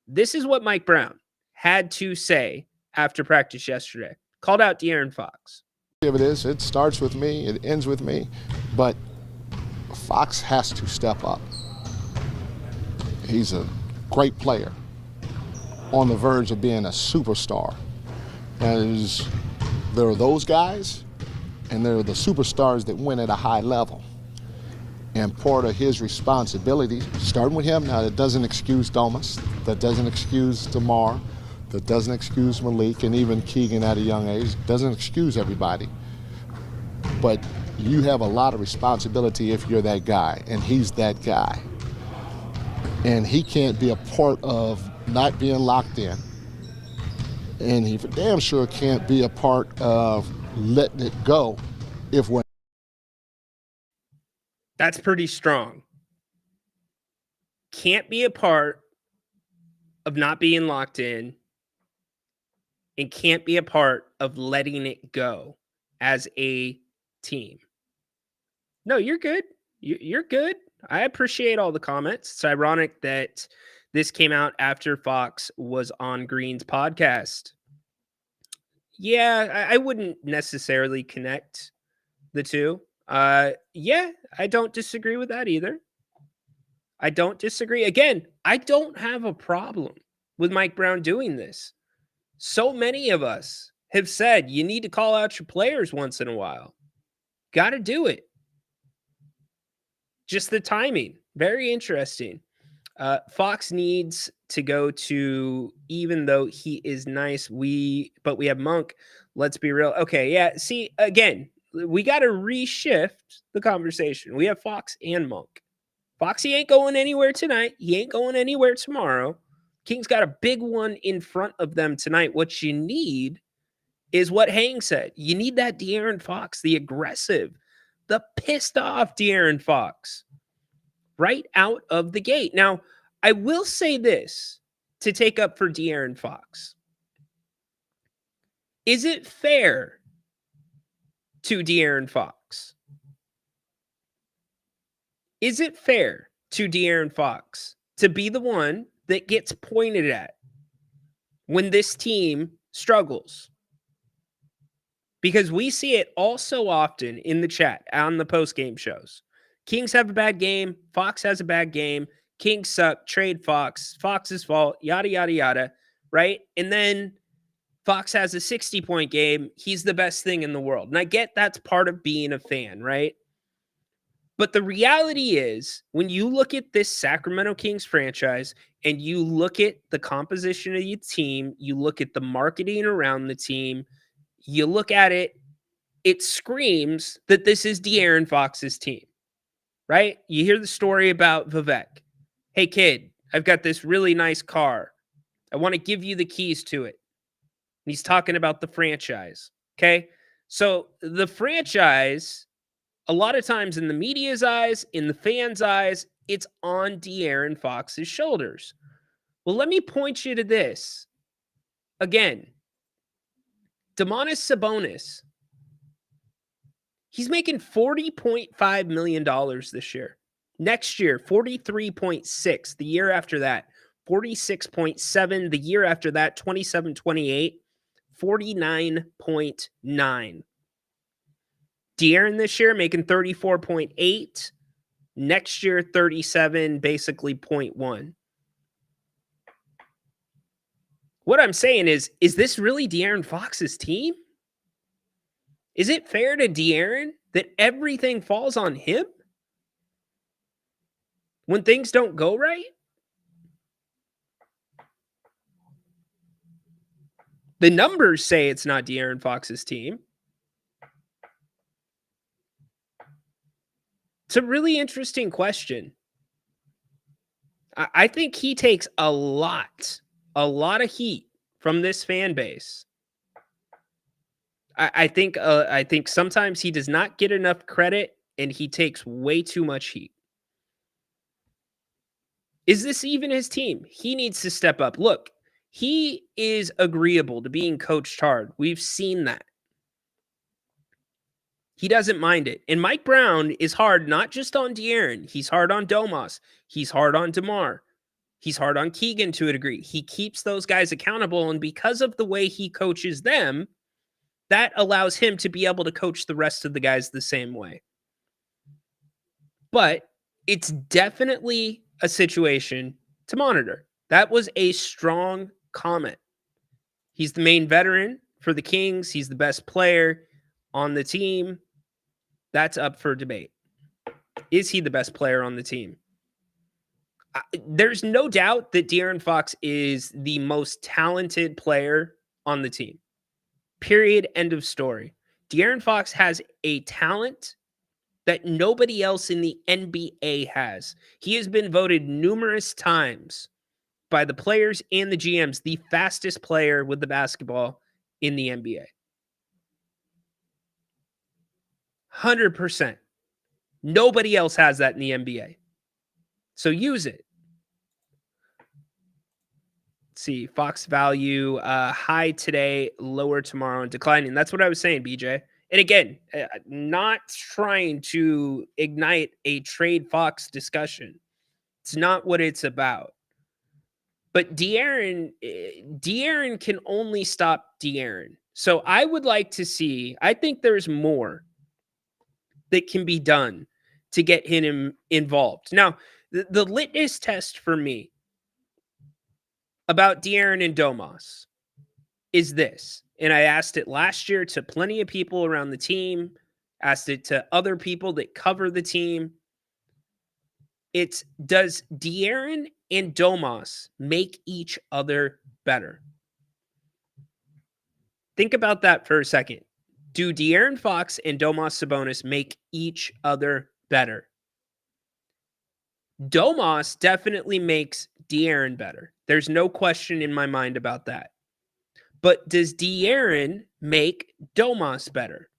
this is what Mike Brown had to say after practice yesterday. Called out De'Aaron Fox. It starts with me, it ends with me, but Fox has to step up. He's a great player, on the verge of being a superstar. And there are those guys, and they're the superstars that win at a high level. And part of his responsibility, starting with him, now that doesn't excuse Domas, that doesn't excuse DeMar, that doesn't excuse Malik, and even Keegan at a young age, doesn't excuse everybody. But you have a lot of responsibility if you're that guy, and he's that guy. And he can't be a part of not being locked in. And he for damn sure can't be a part of letting it go if we're. That's pretty strong. Can't be a part of not being locked in, and can't be a part of letting it go as a team. No, you're good. You're good. I appreciate all the comments. It's ironic that this came out after Fox was on Green's podcast. Yeah, I wouldn't necessarily connect the two. Yeah, I don't disagree with that either. I don't disagree. Again, I don't have a problem with Mike Brown doing this. So many of us have said you need to call out your players once in a while. Got to do it. Just the timing. Very interesting. Fox needs to go to, even though he is nice, but we have Monk. Let's be real. Okay, yeah. See, again, we got to reshift the conversation. We have Fox and Monk. Foxy ain't going anywhere tonight. He ain't going anywhere tomorrow. Kings got a big one in front of them tonight. What you need is what Hang said. You need that De'Aaron Fox, the aggressive, the pissed off De'Aaron Fox right out of the gate. Now, I will say this to take up for De'Aaron Fox. Is it fair to De'Aaron Fox? Is it fair to De'Aaron Fox to be the one that gets pointed at when this team struggles? Because we see it all so often in the chat on the post-game shows. Kings have a bad game. Fox has a bad game. Kings suck. Trade Fox. Fox's fault. Yada, yada, yada. Right? And then Fox has a 60-point game. He's the best thing in the world. And I get that's part of being a fan, right? But the reality is, when you look at this Sacramento Kings franchise and you look at the composition of your team, you look at the marketing around the team, you look at it, it screams that this is De'Aaron Fox's team, right? You hear the story about Vivek. Hey, kid, I've got this really nice car. I want to give you the keys to it. And he's talking about the franchise, okay? So the franchise, a lot of times in the media's eyes, in the fans' eyes, it's on De'Aaron Fox's shoulders. Well, let me point you to this. Again, Domantas Sabonis, he's making $40.5 million this year. Next year, 43.6. The year after that, 46.7. The year after that, 27.28. 49.9. De'Aaron this year making 34.8. Next year, 37, basically 0.1. What I'm saying is this really De'Aaron Fox's team? Is it fair to De'Aaron that everything falls on him when things don't go right? The numbers say it's not De'Aaron Fox's team. It's a really interesting question. I think he takes a lot of heat from this fan base. I think sometimes he does not get enough credit, and he takes way too much heat. Is this even his team? He needs to step up. Look, he is agreeable to being coached hard. We've seen that. He doesn't mind it. And Mike Brown is hard not just on De'Aaron. He's hard on Domas. He's hard on DeMar. He's hard on Keegan to a degree. He keeps those guys accountable, and because of the way he coaches them, that allows him to be able to coach the rest of the guys the same way. But it's definitely a situation to monitor. That was a strong comment. He's the main veteran for the Kings. He's the best player on the team, that's up for debate. Is he the best player on the team? There's no doubt that De'Aaron Fox is the most talented player on the team. Period. End of story. De'Aaron Fox has a talent that nobody else in the NBA has. He has been voted numerous times by the players and the GMs the fastest player with the basketball in the NBA. 100%. Nobody else has that in the NBA. So use it. Let's see, Fox value high today, lower tomorrow, and declining. That's what I was saying, BJ. And again, not trying to ignite a trade Fox discussion. It's not what it's about. But De'Aaron can only stop De'Aaron. So I would like to see, I think there's more that can be done to get him involved. Now, the litmus test for me about De'Aaron and Domas is this. And I asked it last year to plenty of people around the team, asked it to other people that cover the team. It's, does De'Aaron and Domas make each other better? Think about that for a second. Do De'Aaron Fox and Domas Sabonis make each other better? Domas definitely makes De'Aaron better. There's no question in my mind about that. But does De'Aaron make Domas better?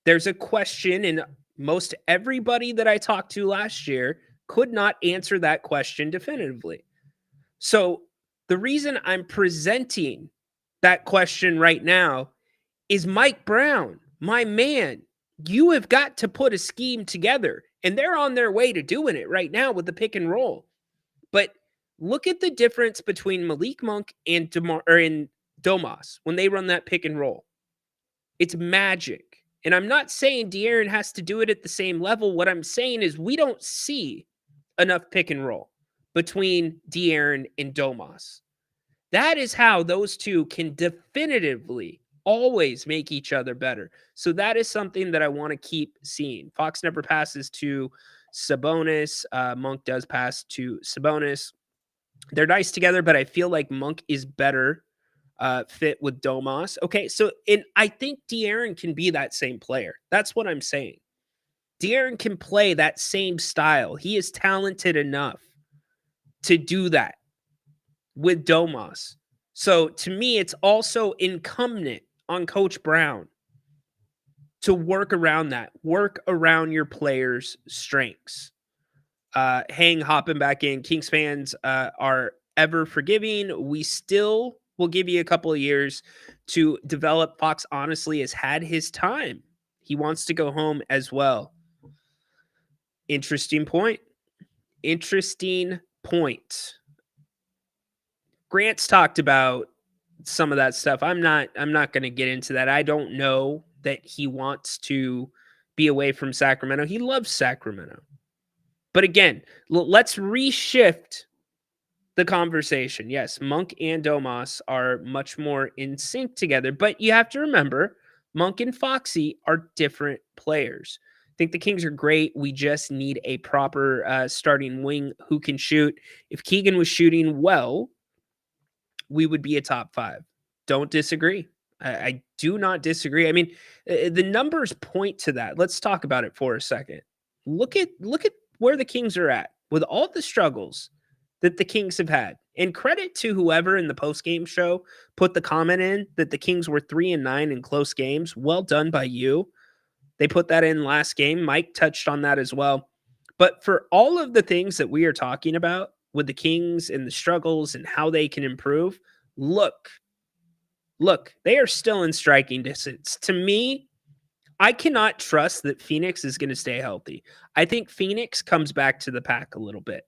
There's a question, and most everybody that I talked to last year could not answer that question definitively. So the reason I'm presenting that question right now is Mike Brown, my man. You have got to put a scheme together, and they're on their way to doing it right now with the pick and roll. But look at the difference between Malik Monk and Domas when they run that pick and roll. It's magic. And I'm not saying De'Aaron has to do it at the same level. What I'm saying is we don't see enough pick and roll between De'Aaron and Domas. That is how those two can definitively always make each other better. So that is something that I want to keep seeing. Fox never passes to Sabonis. Monk does pass to Sabonis. They're nice together, but I feel like Monk is better fit with Domas. Okay, so I think De'Aaron can be that same player. That's what I'm saying. De'Aaron can play that same style. He is talented enough to do that with Domas. So to me, it's also incumbent on Coach Brown to work around that, work around your players' strengths. Hopping back in. Kings fans are ever forgiving. We still will give you a couple of years to develop. Fox honestly has had his time. He wants to go home as well. Interesting point. Grant's talked about some of that stuff. I'm not going to get into that. I don't know that he wants to be away from Sacramento. He loves Sacramento. But again, let's reshift the conversation. Yes, Monk and Domas are much more in sync together, but you have to remember Monk and Foxy are different players. I think the Kings are great. We just need a proper starting wing who can shoot. If Keegan was shooting well, we would be a top 5. Don't disagree. I do not disagree. I mean, the numbers point to that. Let's talk about it for a second. Look at where the Kings are at with all the struggles that the Kings have had. And credit to whoever in the postgame show put the comment in that the Kings were 3-9 in close games. Well done by you. They put that in last game. Mike touched on that as well. But for all of the things that we are talking about with the Kings and the struggles and how they can improve, look, they are still in striking distance. To me, I cannot trust that Phoenix is going to stay healthy. I think Phoenix comes back to the pack a little bit.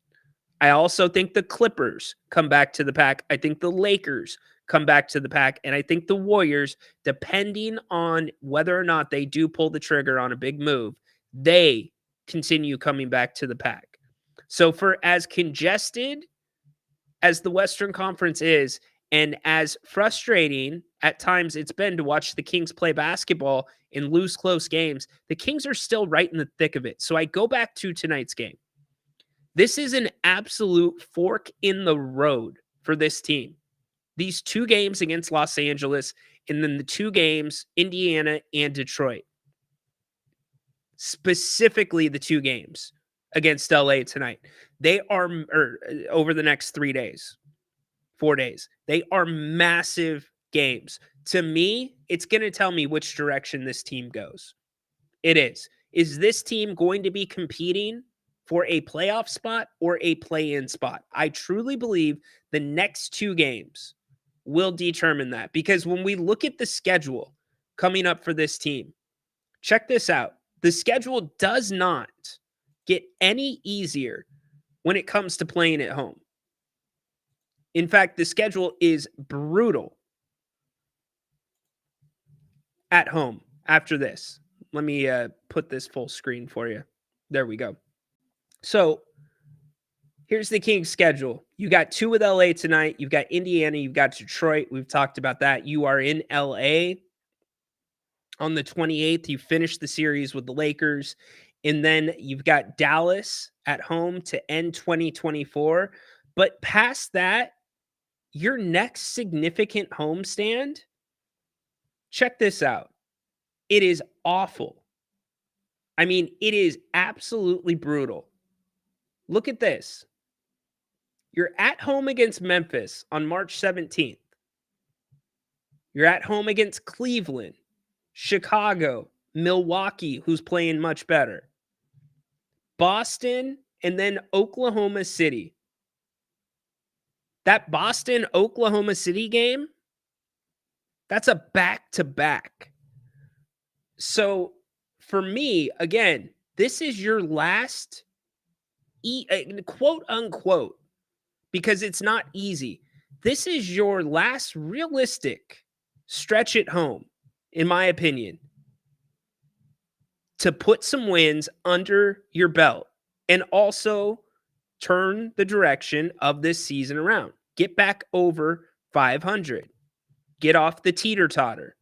I also think the Clippers come back to the pack. I think the Lakers come back to the pack. And I think the Warriors, depending on whether or not they do pull the trigger on a big move, they continue coming back to the pack. So for as congested as the Western Conference is, And as frustrating at times it's been to watch the Kings play basketball and lose close games, the Kings are still right in the thick of it. So I go back to tonight's game. This is an absolute fork in the road for this team. These 2 games against Los Angeles, and then the 2 games, Indiana and Detroit. Specifically the 2 games against LA tonight. They are, over the next 3 days, 4 days. They are massive games. To me, it's going to tell me which direction this team goes. It is. Is this team going to be competing for a playoff spot or a play-in spot? I truly believe the next 2 games will determine that, because when we look at the schedule coming up for this team, check this out. The schedule does not get any easier when it comes to playing at home. In fact, the schedule is brutal at home after this. Let me put this full screen for you. There we go. So here's the Kings schedule. You got 2 with LA tonight. You've got Indiana. You've got Detroit. We've talked about that. You are in LA on the 28th. You finish the series with the Lakers. And then you've got Dallas at home to end 2024. But past that, your next significant homestand, check this out. It is awful. I mean, it is absolutely brutal. Look at this. You're at home against Memphis on March 17th. You're at home against Cleveland, Chicago, Milwaukee, who's playing much better, Boston, and then Oklahoma City. That Boston-Oklahoma City game, that's a back-to-back. So for me, again, this is your last, quote unquote, because it's not easy. This is your last realistic stretch at home, in my opinion, to put some wins under your belt and also turn the direction of this season around. Get back over 500. Get off the teeter-totter.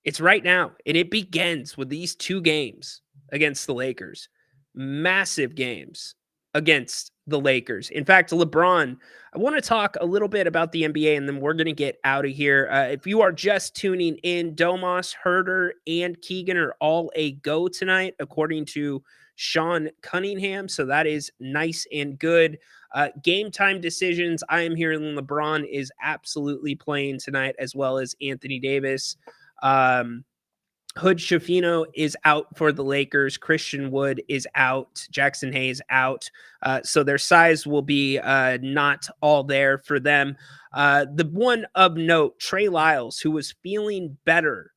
It's right now, and it begins with these 2 games against the Lakers. Massive games against the Lakers. In fact, LeBron, I want to talk a little bit about the NBA, and then we're going to get out of here. If you are just tuning in, Domas, Herter, and Keegan are all a go tonight, according to Sean Cunningham. So that is nice and good. Game time decisions, I am hearing LeBron is absolutely playing tonight, as well as Anthony Davis. Hood Schifino is out for the Lakers. Christian Wood is out. Jackson Hayes out. So their size will be not all there for them. The one of note, Trey Lyles, who was feeling better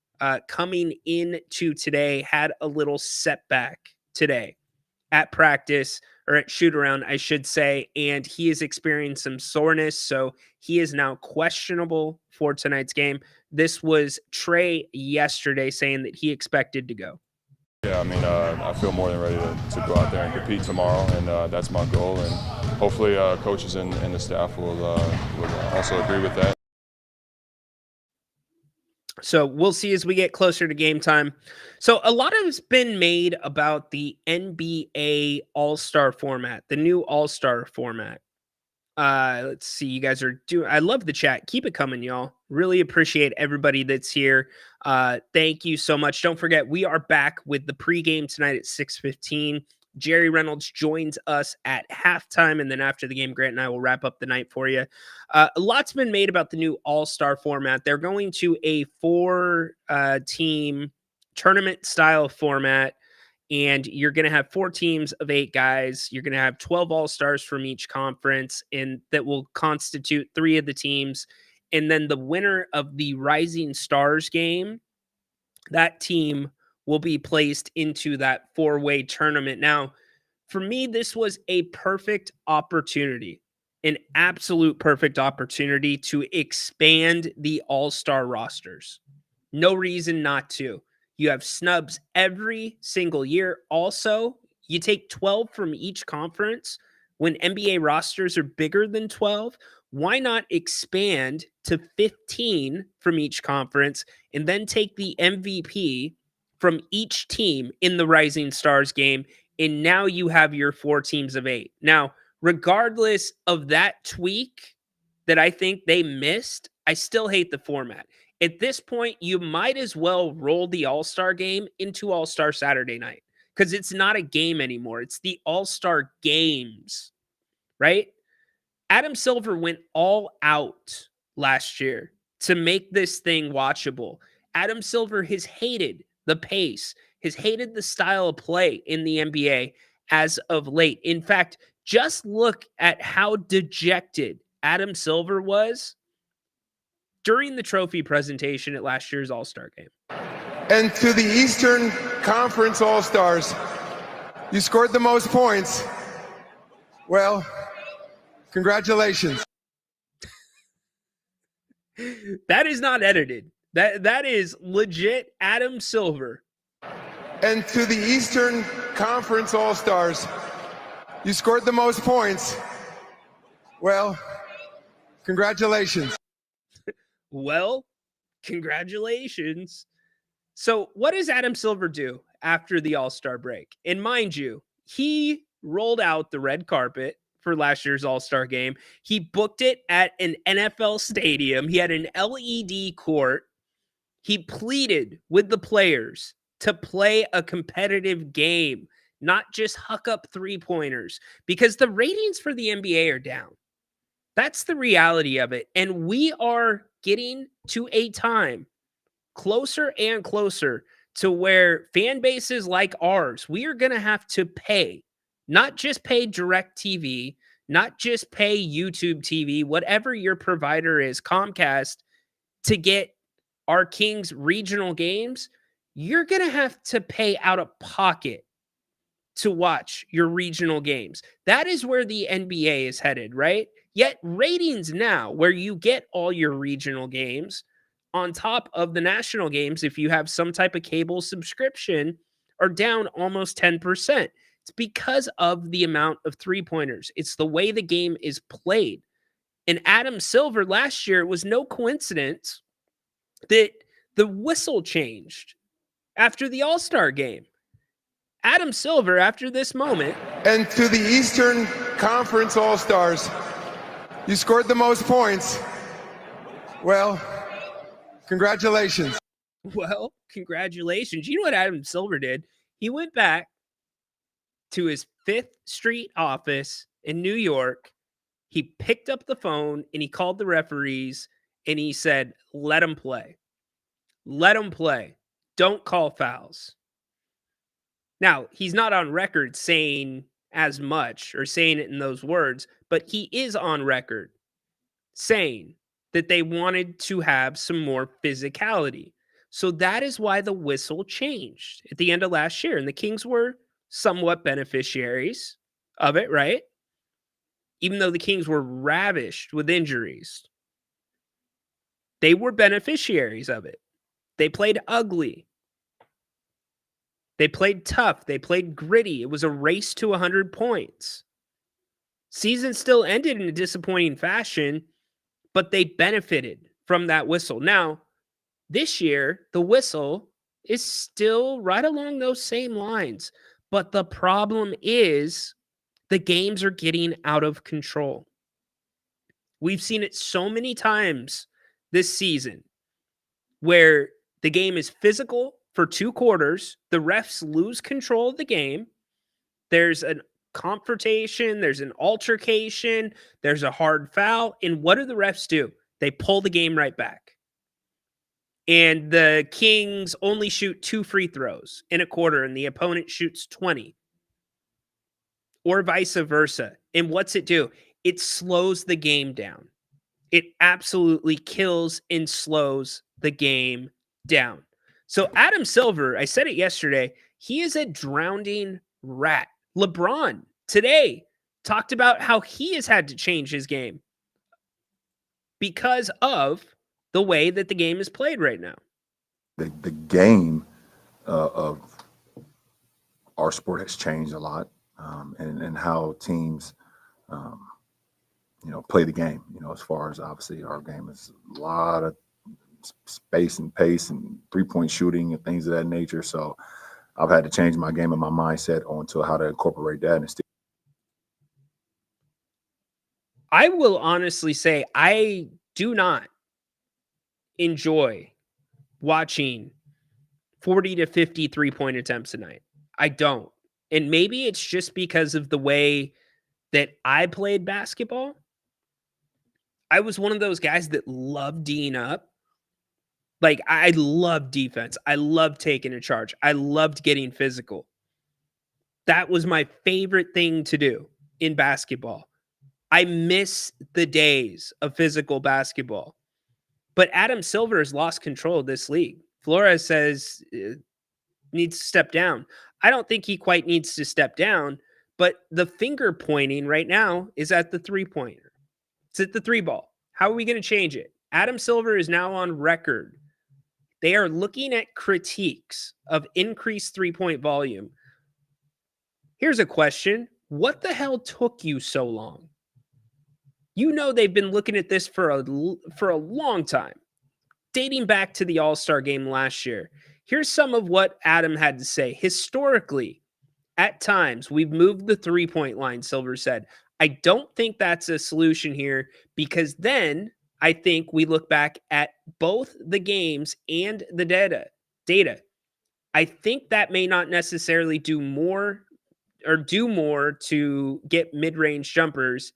coming into today, had a little setback today at practice, or at shoot around, I should say, and he is experiencing some soreness, so he is now questionable for tonight's game. This was Trey yesterday saying that he expected to go. Yeah, I mean, I feel more than ready to go out there and compete tomorrow, and that's my goal, and hopefully coaches and the staff will also agree with that. So we'll see as we get closer to game time. So a lot has been made about the NBA All-Star format, the new All-Star format. Let's see, you guys are doing, I love the chat. Keep it coming, y'all. Really appreciate everybody that's here. Thank you so much. Don't forget, we are back with the pregame tonight at 6:15. Jerry Reynolds joins us at halftime, and then after the game, Grant and I will wrap up the night for you. A lot's been made about the new All-Star format. They're going to a 4-team tournament-style format, and you're going to have 4 teams of 8 guys. You're going to have 12 All-Stars from each conference, and that will constitute 3 of the teams. And then the winner of the Rising Stars game, that team will be placed into that 4-way tournament. Now, for me, this was a perfect opportunity, an absolute perfect opportunity to expand the All-Star rosters. No reason not to. You have snubs every single year. Also, you take 12 from each conference, when NBA rosters are bigger than 12? Why not expand to 15 from each conference and then take the MVP from each team in the Rising Stars game? And now you have your 4 teams of 8. Now, regardless of that tweak that I think they missed, I still hate the format. At this point, you might as well roll the All-Star game into All-Star Saturday night because it's not a game anymore. It's the All-Star games, right? Adam Silver went all out last year to make this thing watchable. Adam Silver has hated the pace, has hated the style of play in the NBA as of late. In fact, just look at how dejected Adam Silver was during the trophy presentation at last year's All-Star game. And to the Eastern Conference All-Stars, you scored the most points. Well, congratulations. That is not edited. That is legit Adam Silver. And to the Eastern Conference All-Stars, you scored the most points. Well, congratulations. Well, congratulations. So what does Adam Silver do after the All-Star break? And mind you, he rolled out the red carpet for last year's All-Star game. He booked it at an NFL stadium. He had an LED court. He pleaded with the players to play a competitive game, not just huck up three-pointers, because the ratings for the NBA are down. That's the reality of it. And we are getting to a time closer and closer to where fan bases like ours, we are going to have to pay, not just pay DirecTV, not just pay YouTube TV, whatever your provider is, Comcast, to get our Kings regional games. You're going to have to pay out of pocket to watch your regional games. That is where the NBA is headed, right? Yet ratings now, where you get all your regional games on top of the national games, if you have some type of cable subscription, are down almost 10%. It's because of the amount of three-pointers. It's the way the game is played. And Adam Silver last year, it was no coincidence that the whistle changed after the All-Star game. Adam Silver, after this moment. And to the Eastern Conference All-Stars, you scored the most points. Well, congratulations. Well, congratulations. You know what Adam Silver did? He went back to his 5th Street office in New York. He picked up the phone and he called the referees and he said, let them play. Let them play. Don't call fouls. Now, he's not on record saying as much or saying it in those words, but he is on record saying that they wanted to have some more physicality. So that is why the whistle changed at the end of last year. And the Kings were somewhat beneficiaries of it, right? Even though the Kings were ravished with injuries, they were beneficiaries of it. They played ugly. They played tough. They played gritty. It was a race to 100 points. Season still ended in a disappointing fashion, but they benefited from that whistle. Now, this year, the whistle is still right along those same lines. But the problem is the games are getting out of control. We've seen it so many times this season where the game is physical for 2 quarters. The refs lose control of the game. There's a confrontation. There's an altercation. There's a hard foul. And what do the refs do? They pull the game right back. And the Kings only shoot 2 free throws in a quarter, and the opponent shoots 20. Or vice versa. And what's it do? It slows the game down. It absolutely kills and slows the game down. So Adam Silver, I said it yesterday, he is a drowning rat. LeBron today talked about how he has had to change his game because of the way that the game is played right now. The game of our sport has changed a lot, and how teams play the game. As far as obviously our game is a lot of space and pace and 3-point shooting and things of that nature. So I've had to change my game and my mindset onto how to incorporate that. And I will honestly say I do not enjoy watching 40 to 50 3-point attempts a night. I don't. And maybe it's just because of the way that I played basketball. I was one of those guys that loved D'ing up. Like, I loved defense. I loved taking a charge. I loved getting physical. That was my favorite thing to do in basketball. I miss the days of physical basketball. But Adam Silver has lost control of this league. Flores says needs to step down. I don't think he quite needs to step down, but the finger pointing right now is at the 3-pointer. It's at the 3-ball. How are we going to change it? Adam Silver is now on record. They are looking at critiques of increased 3-point volume. Here's a question. What the hell took you so long? They've been looking at this for a long time, dating back to the All-Star game last year. Here's some of what Adam had to say. Historically, at times, we've moved the 3-point line, Silver said. I don't think that's a solution here because then I think we look back at both the games and the data. I think that may not necessarily do more to get mid-range jumpers.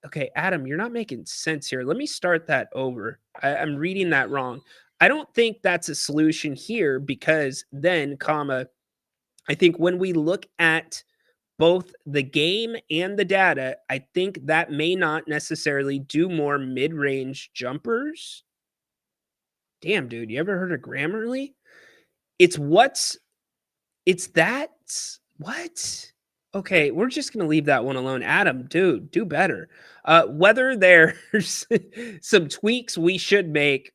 Okay, Adam, you're not making sense here. Let me start that over. I'm reading that wrong. I don't think that's a solution here because then, I think when we look at both the game and the data, I think that may not necessarily do more mid-range jumpers. Damn, dude, you ever heard of Grammarly? What? Okay, we're just going to leave that one alone. Adam, dude, do better. Whether there's some tweaks we should make,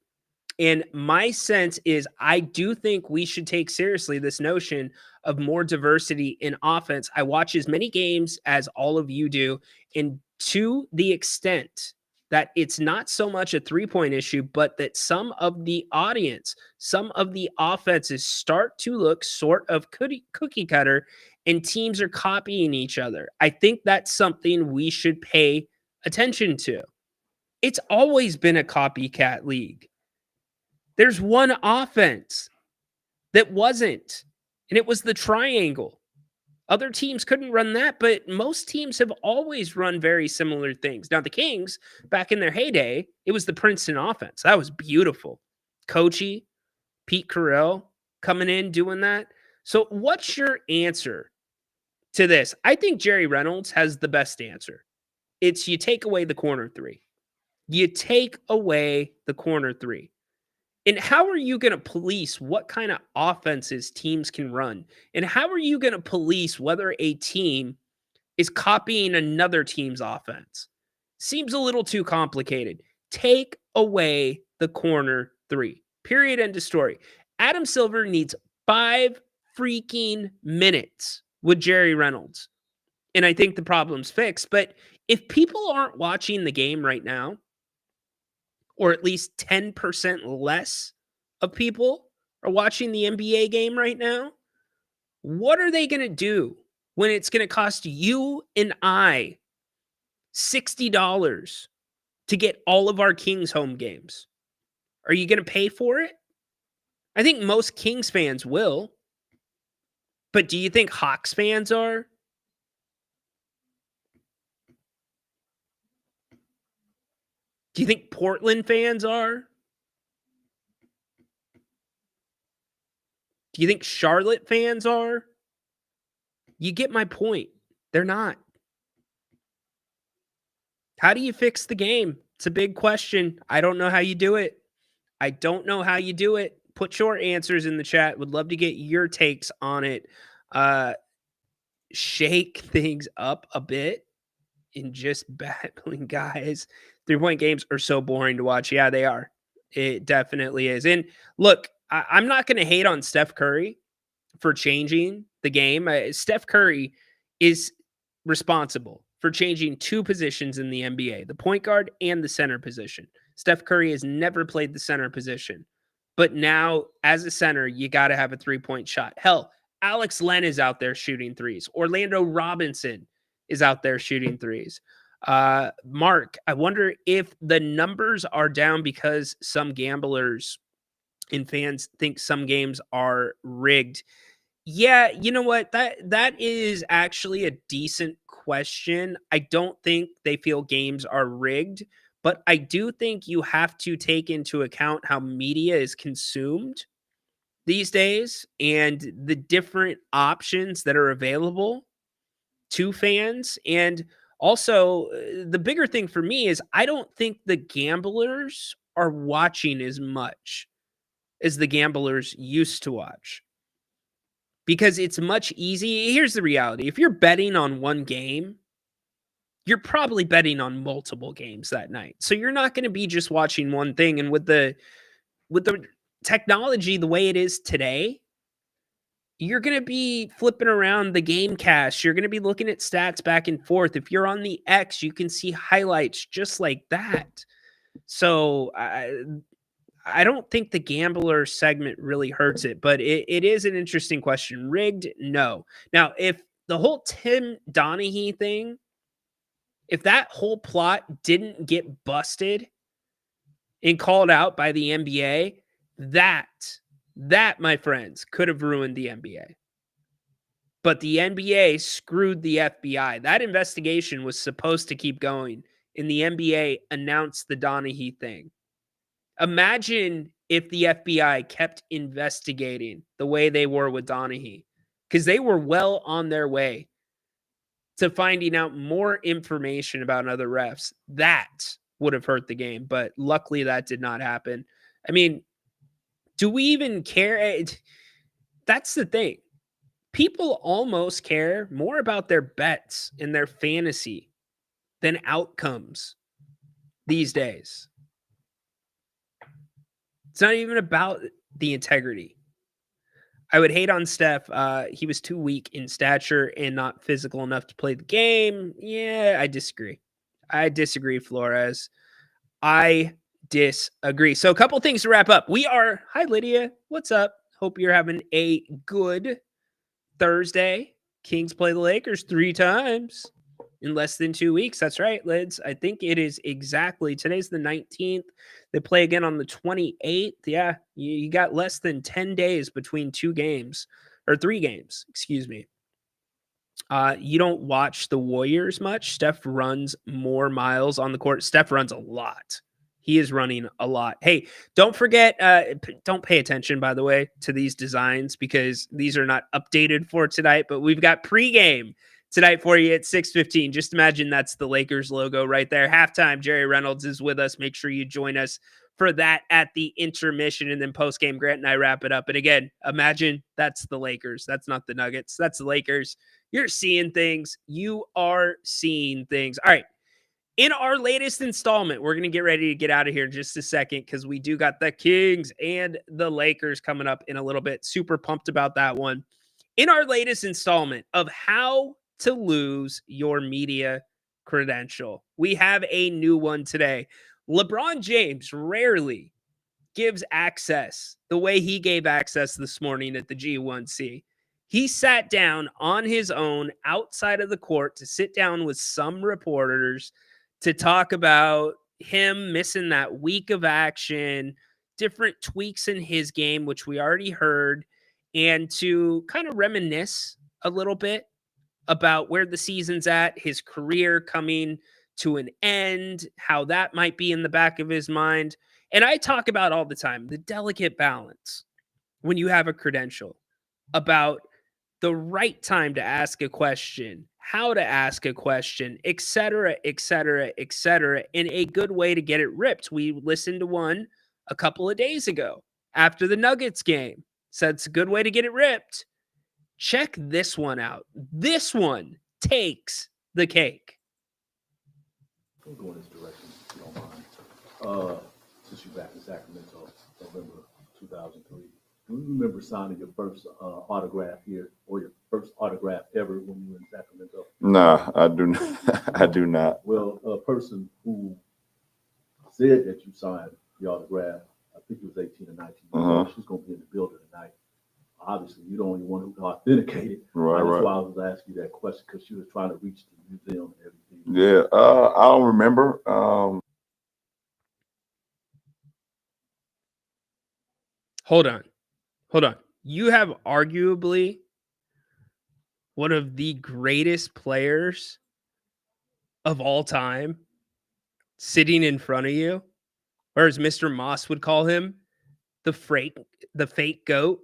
and my sense is I do think we should take seriously this notion of more diversity in offense. I watch as many games as all of you do, and to the extent that it's not so much a 3-point issue, but that some of the audience, some of the offenses start to look sort of cookie cutter and teams are copying each other. I think that's something we should pay attention to. It's always been a copycat league. There's one offense that wasn't, and it was the triangle. Other teams couldn't run that, but most teams have always run very similar things. Now, the Kings, back in their heyday, it was the Princeton offense. That was beautiful. Coachy, Pete Carroll coming in, doing that. So what's your answer to this? I think Jerry Reynolds has the best answer. It's you take away the corner 3. You take away the corner 3. And how are you going to police what kind of offenses teams can run? And how are you going to police whether a team is copying another team's offense? Seems a little too complicated. Take away the corner 3. Period. End of story. Adam Silver needs 5 freaking minutes with Jerry Reynolds. And I think the problem's fixed. But if people aren't watching the game right now, or at least 10% less of people are watching the NBA game right now, what are they going to do when it's going to cost you and I $60 to get all of our Kings home games? Are you going to pay for it? I think most Kings fans will. But do you think Hawks fans are? Do you think Portland fans are? Do you think Charlotte fans are? You get my point. They're not. How do you fix the game? It's a big question. I don't know how you do it. Put your answers in the chat. Would love to get your takes on it. Shake things up a bit in just battling guys. 3-point games are so boring to watch. Yeah, they are. It definitely is. And look, I'm not going to hate on Steph Curry for changing the game. Steph Curry is responsible for changing 2 positions in the NBA, the point guard and the center position. Steph Curry has never played the center position. But now, as a center, you got to have a 3-point shot. Hell, Alex Len is out there shooting threes. Orlando Robinson is out there shooting threes. Mark, I wonder if the numbers are down because some gamblers and fans think some games are rigged. Yeah, you know what? That is actually a decent question. I don't think they feel games are rigged, but I do think you have to take into account how media is consumed these days and the different options that are available to fans. And also, the bigger thing for me is I don't think the gamblers are watching as much as the gamblers used to watch. Because it's much easy. Here's the reality. If you're betting on one game, you're probably betting on multiple games that night. So you're not going to be just watching one thing. And with the technology the way it is today, you're going to be flipping around the game cache. You're going to be looking at stats back and forth. If you're on the X, you can see highlights just like that. So I don't think the gambler segment really hurts it, but it is an interesting question. Rigged? No. Now, if the whole Tim Donaghy thing, if that whole plot didn't get busted and called out by the NBA, that, my friends, could have ruined the NBA. But the NBA screwed the FBI. That investigation was supposed to keep going, and the NBA announced the Donaghy thing. Imagine if the FBI kept investigating the way they were with Donaghy, because they were well on their way to finding out more information about other refs. That would have hurt the game, but luckily that did not happen. I mean, do we even care? That's the thing. People almost care more about their bets and their fantasy than outcomes these days. It's not even about the integrity. I would hate on Steph. He was too weak in stature and not physical enough to play the game. Yeah, I disagree. Flores. I disagree. So a couple things to wrap up. Hi, Lydia. What's up? Hope you're having a good Thursday. Kings play the Lakers 3 times in less than 2 weeks. That's right, Lids. I think it is exactly. Today's the 19th. They play again on the 28th. Yeah, you got less than 10 days between 2 games, or 3 games, excuse me. You don't watch the Warriors much. Steph runs more miles on the court. Steph runs a lot. He is running a lot. Hey, don't forget, don't pay attention, by the way, to these designs because these are not updated for tonight, but we've got pregame tonight for you at 6:15. Just imagine that's the Lakers logo right there. Halftime, Jerry Reynolds is with us. Make sure you join us for that at the intermission, and then postgame, Grant and I wrap it up. And again, imagine that's the Lakers. That's not the Nuggets. That's the Lakers. You're seeing things. You are seeing things. All right. In our latest installment, we're going to get ready to get out of here in just a second because we do got the Kings and the Lakers coming up in a little bit. Super pumped about that one. In our latest installment of How to Lose Your Media Credential, we have a new one today. LeBron James rarely gives access the way he gave access this morning at the G1C. He sat down on his own outside of the court to sit down with some reporters to talk about him missing that week of action, different tweaks in his game, which we already heard, and to kind of reminisce a little bit about where the season's at, his career coming to an end, how that might be in the back of his mind. And I talk about all the time, the delicate balance when you have a credential about the right time to ask a question, how to ask a question, et cetera, and a good way to get it ripped. We listened to one a couple of days ago after the Nuggets game. Said it's a good way to get it ripped. Check this one out. This one takes the cake. We'll go in this direction, if you don't mind. Since you're back in Sacramento, November 2003. Do you remember signing your first autograph here, or your first autograph ever when you were in Sacramento? Nah, I do not. I do not. Well, a person who said that you signed the autograph, I think it was 18 or 19 years old. She's going to be in the building tonight. Obviously, you're the only one who can authenticate it. Right, That's right. why I was asking you that question, because she was trying to reach the museum and everything. Yeah, I don't remember. Hold on. You have arguably one of the greatest players of all time sitting in front of you, or as Mr. Moss would call him, the fake goat.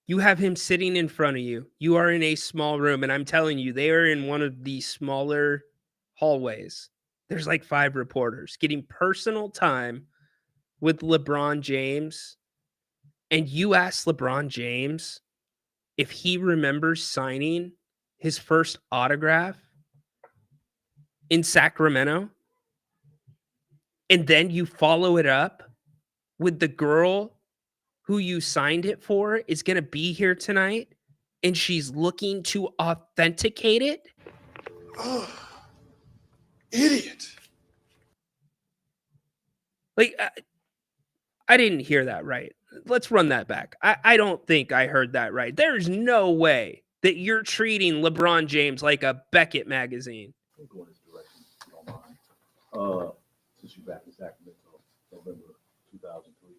You have him sitting in front of you. You are in a small room, and I'm telling you, they are in one of the smaller hallways. There's like 5 reporters getting personal time with LeBron James. And you ask LeBron James if he remembers signing his first autograph in Sacramento. And then you follow it up with the girl who you signed it for is going to be here tonight, and she's looking to authenticate it. Oh, idiot. Like, I didn't hear that right. Let's run that back. I don't think I heard that right. There's no way that you're treating LeBron James like a Beckett magazine. I'll go in this direction, if you don't mind. Since you're back in Sacramento, November 2003,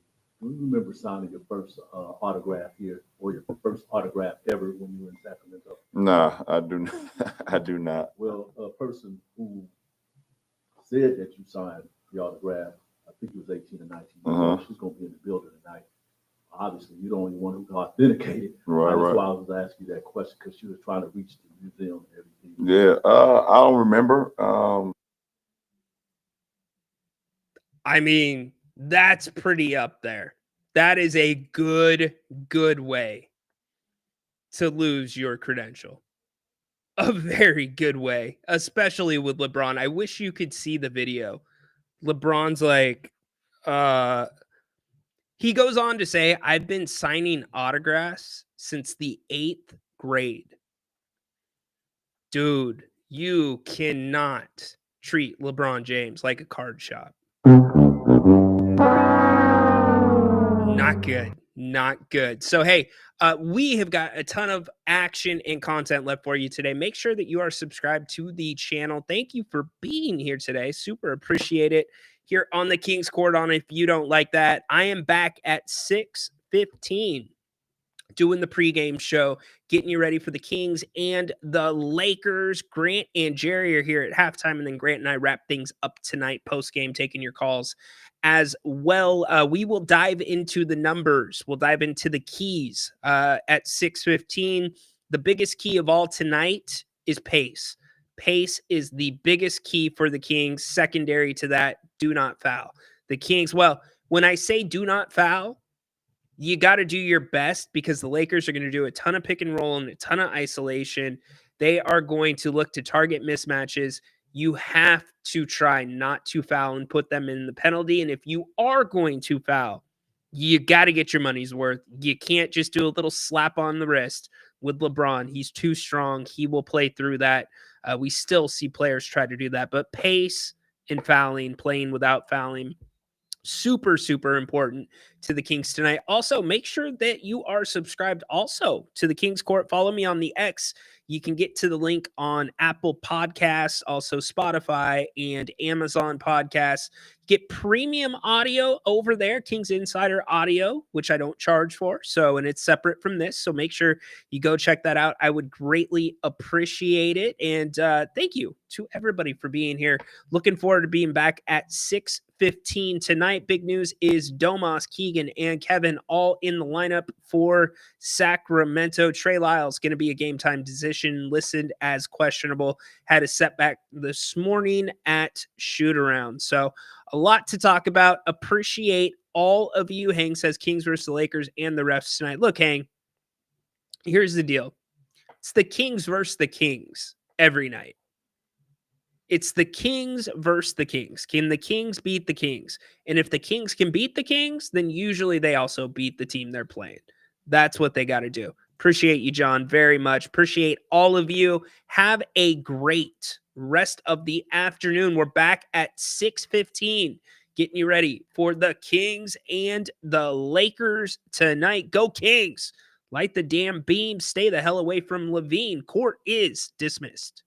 do you remember signing your first autograph here, or your first autograph ever when you were in Sacramento? Nah, I do not. I do not. Well, a person who said that you signed the autograph, I think it was 18 or 19 years old. She's going to be in the building tonight. Obviously, you're the only one who can authenticate it. Right, That's right. why I was asking you that question, because she was trying to reach the museum and everything. Yeah, I don't remember. I mean, that's pretty up there. That is a good way to lose your credential. A very good way, especially with LeBron. I wish you could see the video. LeBron's like, he goes on to say, I've been signing autographs since the 8th grade. Dude, you cannot treat LeBron James like a card shop. Not good. Not good. So, hey, we have got a ton of action and content left for you today. Make sure that you are subscribed to the channel. Thank you for being here today. Super appreciate it. Here on the King's Court on If You Don't Like That, I am back at 6:15 doing the pregame show, getting you ready for the Kings and the Lakers. Grant and Jerry are here at halftime, and then Grant and I wrap things up tonight, postgame, taking your calls as well. We will dive into the numbers. We'll dive into the keys at 6:15. The biggest key of all tonight is pace. Pace is the biggest key for the Kings. Secondary to that, do not foul. The Kings, well, when I say do not foul, you got to do your best, because the Lakers are going to do a ton of pick and roll and a ton of isolation. They are going to look to target mismatches. You have to try not to foul and put them in the penalty. And if you are going to foul, you got to get your money's worth. You can't just do a little slap on the wrist with LeBron. He's too strong. He will play through that. We still see players try to do that, but pace and fouling, playing without fouling, super, super important to the Kings tonight. Also, make sure that you are subscribed also to the Kings Court. Follow me on the X. You can get to the link on Apple Podcasts, also Spotify and Amazon Podcasts. Get premium audio over there, Kings Insider Audio, which I don't charge for. So, and it's separate from this. So make sure you go check that out. I would greatly appreciate it. And thank you to everybody for being here. Looking forward to being back at 6:15 tonight. Big news is Domas, Keegan, and Kevin all in the lineup for Sacramento. Trey Lyles going to be a game time decision, listed as questionable. Had a setback this morning at shoot-around. So a lot to talk about. Appreciate all of you. Hang says Kings versus the Lakers and the refs tonight. Look, Hang, here's the deal. It's the Kings versus the Kings every night. It's the Kings versus the Kings. Can the Kings beat the Kings? And if the Kings can beat the Kings, then usually they also beat the team they're playing. That's what they got to do. Appreciate you, John, very much. Appreciate all of you. Have a great rest of the afternoon. We're back at 6:15, getting you ready for the Kings and the Lakers tonight. Go Kings! Light the damn beam. Stay the hell away from Levine. Court is dismissed.